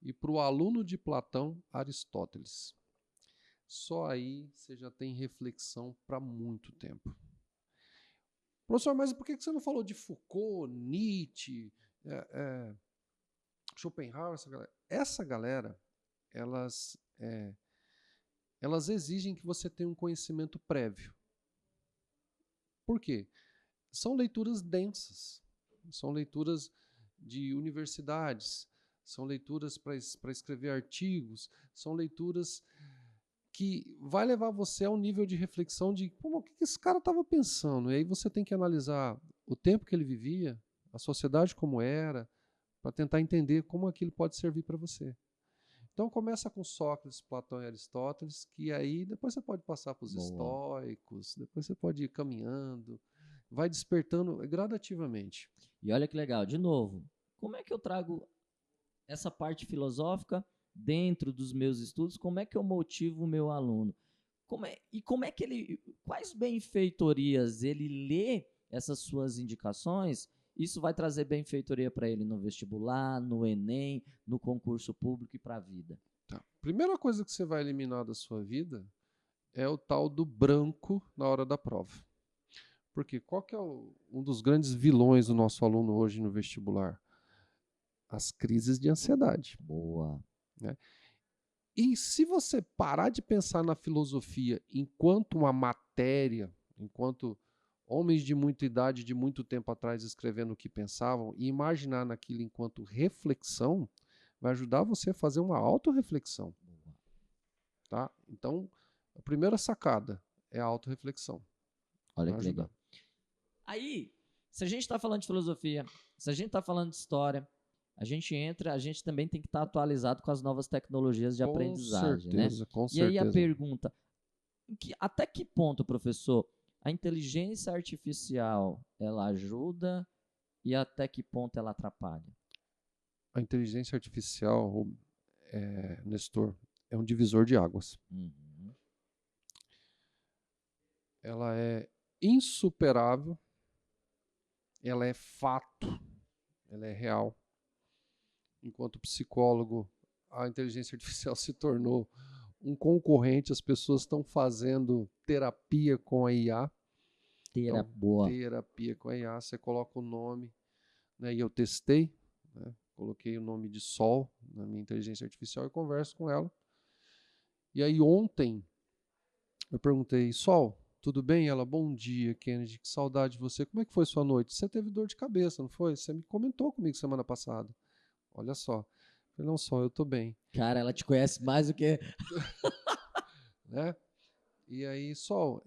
E para o aluno de Platão, Aristóteles. Só aí você já tem reflexão para muito tempo. Professor, mas por que você não falou de Foucault, Nietzsche, Schopenhauer, essa galera? Essa galera, elas exigem que você tenha um conhecimento prévio. Por quê? São leituras densas, são leituras de universidades, são leituras para escrever artigos, são leituras que vai levar você a um nível de reflexão de o que esse cara estava pensando. E aí você tem que analisar o tempo que ele vivia, a sociedade como era, para tentar entender como aquilo pode servir para você. Então começa com Sócrates, Platão e Aristóteles, que aí depois você pode passar para os estoicos, depois você pode ir caminhando, vai despertando gradativamente. E olha que legal, de novo, como é que eu trago essa parte filosófica dentro dos meus estudos? Como é que eu motivo o meu aluno? Como é que ele, quais benfeitorias ele lê essas suas indicações? Isso vai trazer benfeitoria para ele no vestibular, no Enem, no concurso público e para a vida. Tá. Primeira coisa que você vai eliminar da sua vida é o tal do branco na hora da prova. Porque qual que é um dos grandes vilões do nosso aluno hoje no vestibular? As crises de ansiedade. Boa. Né? E se você parar de pensar na filosofia enquanto uma matéria, enquanto homens de muita idade, de muito tempo atrás, escrevendo o que pensavam, e imaginar naquilo enquanto reflexão, vai ajudar você a fazer uma autorreflexão. Tá? Então, a primeira sacada é a autorreflexão. Olha que legal. Aí, se a gente está falando de filosofia, se a gente está falando de história, a gente também tem que estar atualizado com as novas tecnologias de aprendizagem, certeza, né? Com E aí a certeza. pergunta, até que ponto, professor, a inteligência artificial, ela ajuda e até que ponto ela atrapalha? A inteligência artificial, Nestor, é um divisor de águas. Uhum. Ela é insuperável, ela é fato, ela é real. Enquanto psicólogo, a inteligência artificial se tornou um concorrente, as pessoas estão fazendo terapia com a IA. Terapia com a IA, você coloca o nome, né, e eu testei, né, coloquei o nome de Sol na minha inteligência artificial e converso com ela. E aí ontem eu perguntei, Sol, tudo bem? Ela, bom dia, Kennedy, que saudade de você. Como é que foi sua noite? Você teve dor de cabeça, não foi? Você me comentou comigo semana passada. Olha só. Eu falei, não, Sol, eu tô bem. Cara, ela te conhece mais do que... Né? E aí, Sol,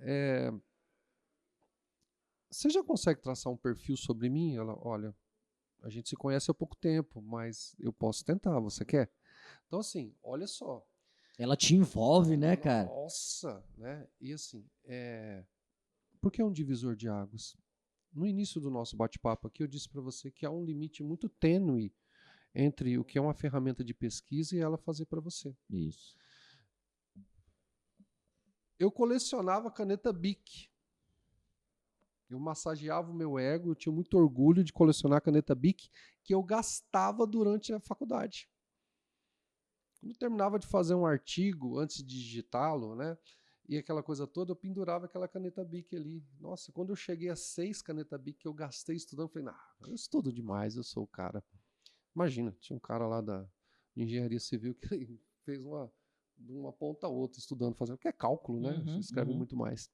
você já consegue traçar um perfil sobre mim? Ela, olha, a gente se conhece há pouco tempo, mas eu posso tentar, você quer? Então, assim, olha só. Ela te envolve, né, cara? Nossa, né? E assim, por que é um divisor de águas? No início do nosso bate-papo aqui, eu disse para você que há um limite muito tênue entre o que é uma ferramenta de pesquisa e ela fazer para você. Isso. Eu colecionava caneta Bic. Eu massageava o meu ego, eu tinha muito orgulho de colecionar caneta Bic que eu gastava durante a faculdade. Quando eu terminava de fazer um artigo, antes de digitá-lo, né, e aquela coisa toda, eu pendurava aquela caneta Bic ali. Nossa, quando eu cheguei a 6 caneta Bic que eu gastei estudando, eu falei, eu estudo demais, eu sou o cara. Imagina, tinha um cara lá da engenharia civil que fez de uma ponta a outra estudando, fazendo, que é cálculo, né? Você escreve muito mais.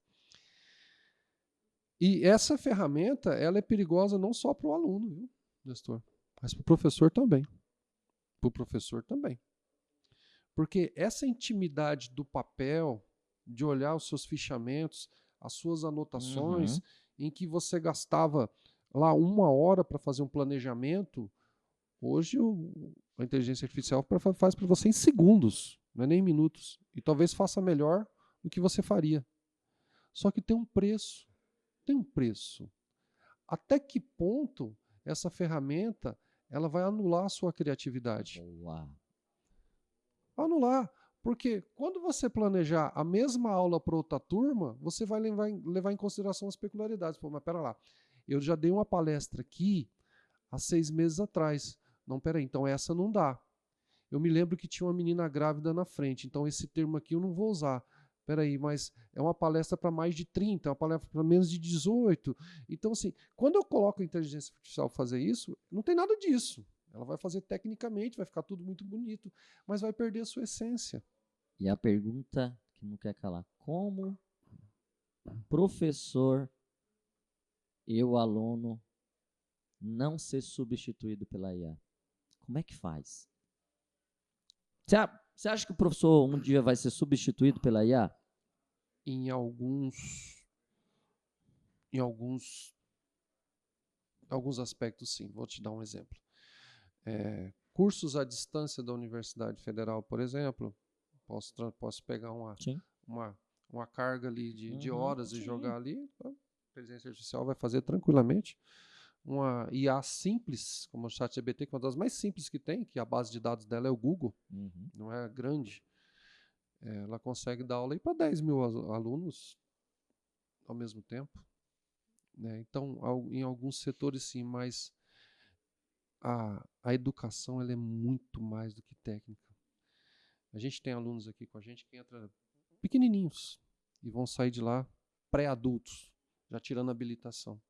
E essa ferramenta, ela é perigosa não só para o aluno, viu, Nestor? Mas para o professor também. Para o professor também. Porque essa intimidade do papel, de olhar os seus fichamentos, as suas anotações, em que você gastava lá 1 hora para fazer um planejamento, hoje a inteligência artificial faz para você em segundos, não é nem em minutos. E talvez faça melhor do que você faria. Só que tem um preço. Tem um preço. Até que ponto essa ferramenta ela vai anular a sua criatividade? Boa. Anular. Porque quando você planejar a mesma aula para outra turma, você vai levar em consideração as peculiaridades. Pô, mas pera lá, eu já dei uma palestra aqui há 6 meses atrás. Não, peraí, então essa não dá. Eu me lembro que tinha uma menina grávida na frente, então esse termo aqui eu não vou usar. Peraí, mas é uma palestra para mais de 30, é uma palestra para menos de 18. Então, assim, quando eu coloco a inteligência artificial para fazer isso, não tem nada disso. Ela vai fazer tecnicamente, vai ficar tudo muito bonito, mas vai perder a sua essência. E a pergunta que não quer calar, como professor e o aluno não ser substituído pela IA? Como é que faz? Você acha que o professor um dia vai ser substituído pela IA? Em alguns aspectos, sim. Vou te dar um exemplo. Cursos à distância da Universidade Federal, por exemplo, posso pegar uma carga ali de horas e jogar ali, a inteligência artificial vai fazer tranquilamente. Uma IA simples, como o ChatGPT, que é uma das mais simples que tem, que a base de dados dela é o Google, não é grande. Ela consegue dar aula para 10 mil alunos ao mesmo tempo. Né? Então, em alguns setores sim, mas a educação ela é muito mais do que técnica. A gente tem alunos aqui com a gente que entram pequenininhos e vão sair de lá pré-adultos, já tirando a habilitação.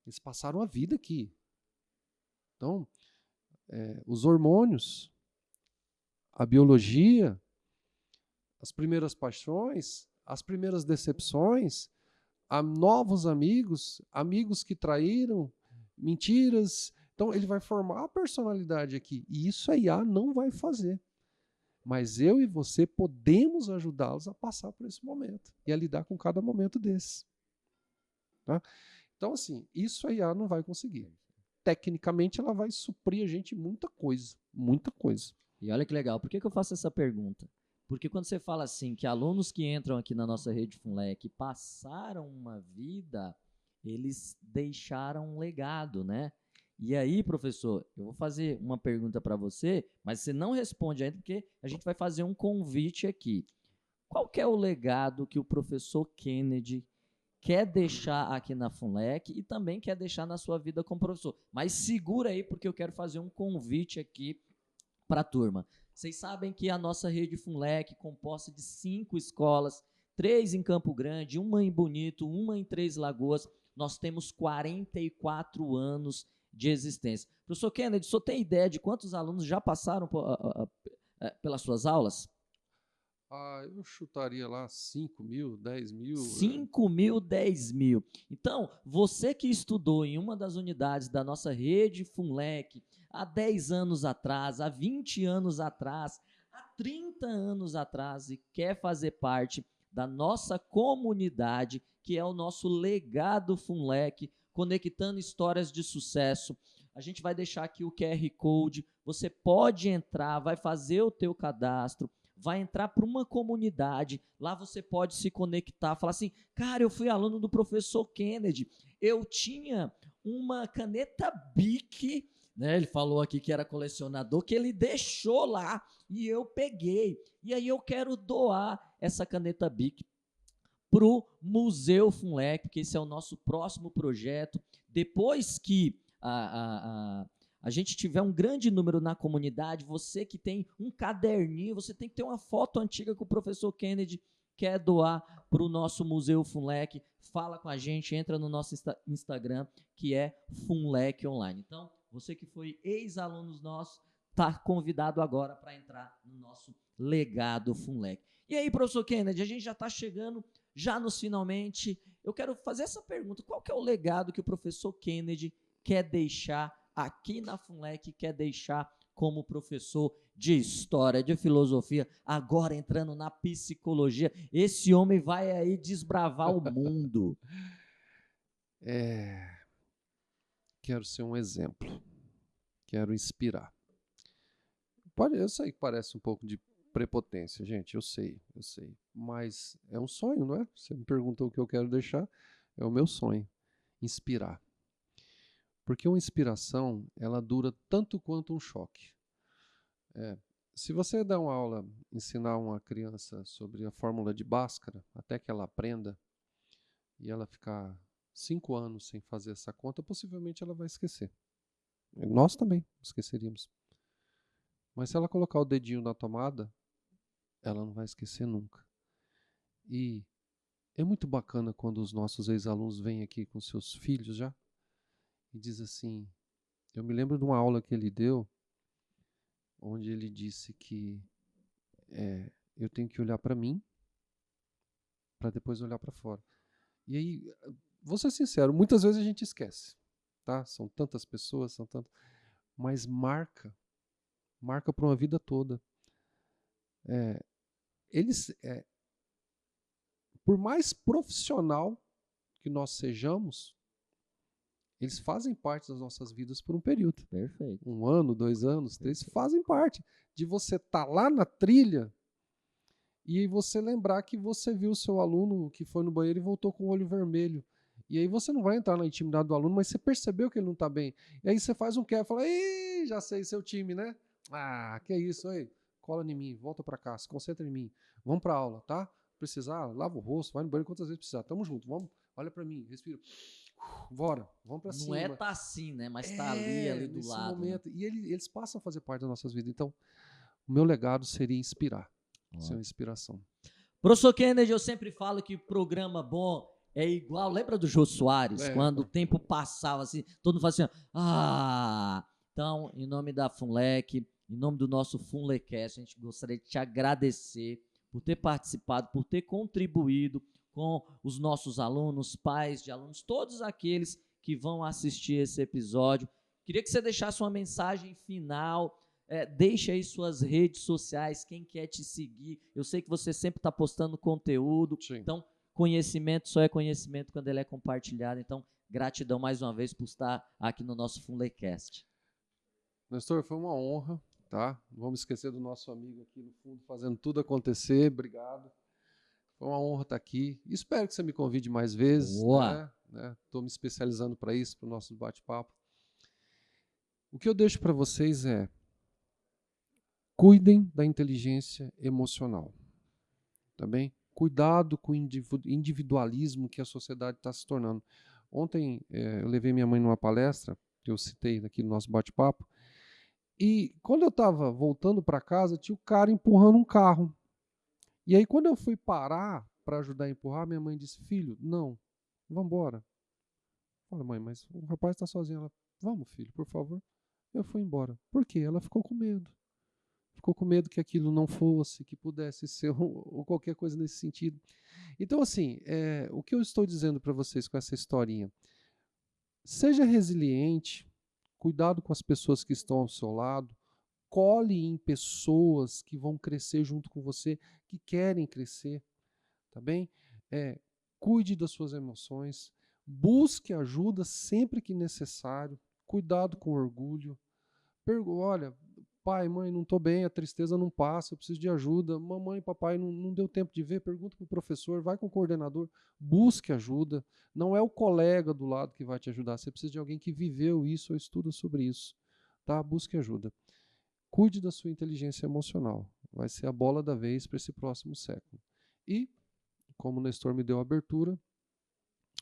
Eles passaram a vida aqui. Então, os hormônios, a biologia, as primeiras paixões, as primeiras decepções, novos amigos, amigos que traíram, mentiras. Então, ele vai formar a personalidade aqui. E isso a IA não vai fazer. Mas eu e você podemos ajudá-los a passar por esse momento e a lidar com cada momento desse. Tá? Então, assim, isso a IA não vai conseguir. Tecnicamente, ela vai suprir a gente muita coisa, muita coisa. E olha que legal, por que eu faço essa pergunta? Porque quando você fala assim, que alunos que entram aqui na nossa rede FUNLEC passaram uma vida, eles deixaram um legado, né? E aí, professor, eu vou fazer uma pergunta para você, mas você não responde ainda, porque a gente vai fazer um convite aqui. Qual que é o legado que o professor Kennedy quer deixar aqui na FUNLEC e também quer deixar na sua vida como professor? Mas segura aí, porque eu quero fazer um convite aqui para a turma. Vocês sabem que a nossa rede FUNLEC, composta de 5 escolas, 3 em Campo Grande, uma em Bonito, uma em Três Lagoas, nós temos 44 anos de existência. Professor Kennedy, o senhor tem ideia de quantos alunos já passaram pelas suas aulas? Eu chutaria lá 5 mil, 10 mil. 5 mil, 10 mil. Então, você que estudou em uma das unidades da nossa rede FUNLEC há 10 anos atrás, há 20 anos atrás, há 30 anos atrás e quer fazer parte da nossa comunidade, que é o nosso legado FUNLEC, conectando histórias de sucesso. A gente vai deixar aqui o QR Code, você pode entrar, vai fazer o teu cadastro, vai entrar para uma comunidade, lá você pode se conectar, falar assim, cara, eu fui aluno do professor Kennedy, eu tinha uma caneta Bic, né? Ele falou aqui que era colecionador, que ele deixou lá e eu peguei, e aí eu quero doar essa caneta Bic para o Museu FUNLEC, porque esse é o nosso próximo projeto. Depois que a gente tiver um grande número na comunidade, você que tem um caderninho, você tem que ter uma foto antiga que o professor Kennedy quer doar para o nosso Museu FUNLEC, fala com a gente, entra no nosso Instagram, que é FUNLEC Online. Então, você que foi ex-alunos nossos, está convidado agora para entrar no nosso legado FUNLEC. E aí, professor Kennedy, a gente já está chegando já nos finalmente. Eu quero fazer essa pergunta, qual que é o legado que o professor Kennedy quer deixar aqui na FUNLEC, quer deixar como professor de história, de filosofia, agora entrando na psicologia? Esse homem vai aí desbravar o mundo. Quero ser um exemplo. Quero inspirar. Eu sei que parece um pouco de prepotência, gente, eu sei. Mas é um sonho, não é? Você me perguntou o que eu quero deixar, é o meu sonho. Inspirar. Porque uma inspiração, ela dura tanto quanto um choque. Se você dá uma aula, ensinar uma criança sobre a fórmula de Bhaskara, até que ela aprenda, e ela ficar 5 anos sem fazer essa conta, possivelmente ela vai esquecer. Nós também esqueceríamos. Mas se ela colocar o dedinho na tomada, ela não vai esquecer nunca. E é muito bacana quando os nossos ex-alunos vêm aqui com seus filhos já, e diz assim, eu me lembro de uma aula que ele deu, onde ele disse que eu tenho que olhar para mim, para depois olhar para fora. E aí, vou ser sincero, muitas vezes a gente esquece, tá? São tantas pessoas, mas marca para uma vida toda. Por mais profissional que nós sejamos, eles fazem parte das nossas vidas por um período. Perfeito. 1 ano, 2 anos, 3, fazem parte de você estar lá na trilha e você lembrar que você viu o seu aluno que foi no banheiro e voltou com o olho vermelho. E aí você não vai entrar na intimidade do aluno, mas você percebeu que ele não está bem. E aí você faz um quer, fala, ih, já sei, seu time, né? Que é isso, aí, cola em mim, volta para cá, se concentra em mim. Vamos para aula, tá? Precisar, lava o rosto, vai no banheiro quantas vezes precisar. Tamo junto, vamos, olha para mim, respira. Bora, vamos para cima. Não é tá assim, né? Mas tá ali do lado. Momento. Né? E eles passam a fazer parte das nossas vidas. Então, o meu legado seria inspirar. Ser uma inspiração. Professor Kennedy, eu sempre falo que programa bom é igual. Lembra do Jô Soares? Quando o tempo passava assim, todo mundo fala assim, Então, em nome da FUNLEC, em nome do nosso FUNLECast, a gente gostaria de te agradecer por ter participado, por ter contribuído com os nossos alunos, pais de alunos, todos aqueles que vão assistir esse episódio. Queria que você deixasse uma mensagem final, deixa aí suas redes sociais, quem quer te seguir. Eu sei que você sempre está postando conteúdo. Sim. Então, conhecimento só é conhecimento quando ele é compartilhado. Então, gratidão mais uma vez por estar aqui no nosso Funlecast. Nestor, foi uma honra, tá? Não vamos esquecer do nosso amigo aqui no fundo, fazendo tudo acontecer. Obrigado. Foi uma honra estar aqui. Espero que você me convide mais vezes. Boa! Estou me especializando para isso, para o nosso bate-papo. O que eu deixo para vocês é: cuidem da inteligência emocional. Tá bem? Cuidado com o individualismo que a sociedade está se tornando. Ontem eu levei minha mãe numa palestra, que eu citei aqui no nosso bate-papo, e quando eu estava voltando para casa, tinha o cara empurrando um carro. E aí, quando eu fui parar para ajudar a empurrar, minha mãe disse: filho, não, vamos embora. Eu falei: mãe, mas o rapaz está sozinho. Ela: vamos, filho, por favor. Eu fui embora. Por quê? Ela ficou com medo. Ficou com medo que aquilo não fosse, que pudesse ser ou qualquer coisa nesse sentido. Então, assim, o que eu estou dizendo para vocês com essa historinha? Seja resiliente, cuidado com as pessoas que estão ao seu lado, cole em pessoas que vão crescer junto com você, que querem crescer, tá bem? Cuide das suas emoções, busque ajuda sempre que necessário, cuidado com o orgulho. Olha, pai, mãe, não estou bem, a tristeza não passa, eu preciso de ajuda. Mamãe, papai, não deu tempo de ver, pergunta para o professor, vai com o coordenador, busque ajuda. Não é o colega do lado que vai te ajudar, você precisa de alguém que viveu isso ou estuda sobre isso, tá? Busque ajuda. Cuide da sua inteligência emocional, vai ser a bola da vez para esse próximo século. E, como o Nestor me deu a abertura,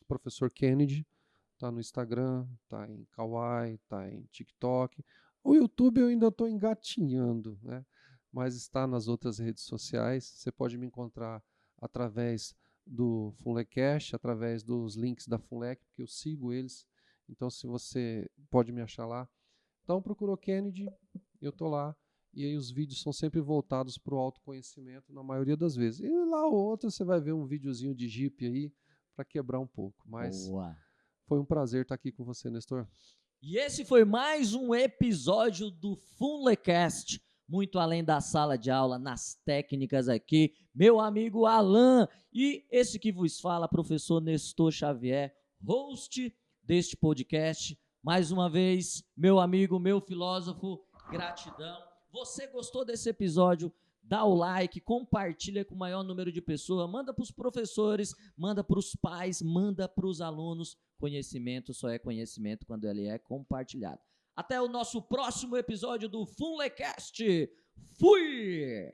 o professor Kennedy está no Instagram, está em Kawaii, está em TikTok. O YouTube eu ainda estou engatinhando, né? Mas está nas outras redes sociais. Você pode me encontrar através do Funlecast, através dos links da Funlec, porque eu sigo eles. Então, se você pode me achar lá. Então, procurou Kennedy, eu estou lá. E aí os vídeos são sempre voltados para o autoconhecimento, na maioria das vezes. E lá ou outra você vai ver um videozinho de Jeep aí, para quebrar um pouco. Mas Boa! Foi um prazer estar aqui com você, Nestor. E esse foi mais um episódio do Funlecast, muito além da sala de aula, nas técnicas aqui, meu amigo Alan e esse que vos fala, professor Nestor Xavier, host deste podcast. Mais uma vez, meu amigo, meu filósofo, gratidão. Você gostou desse episódio? Dá o like, compartilha com o maior número de pessoas, manda para os professores, manda para os pais, manda para os alunos. Conhecimento só é conhecimento quando ele é compartilhado. Até o nosso próximo episódio do Funlecast. Fui!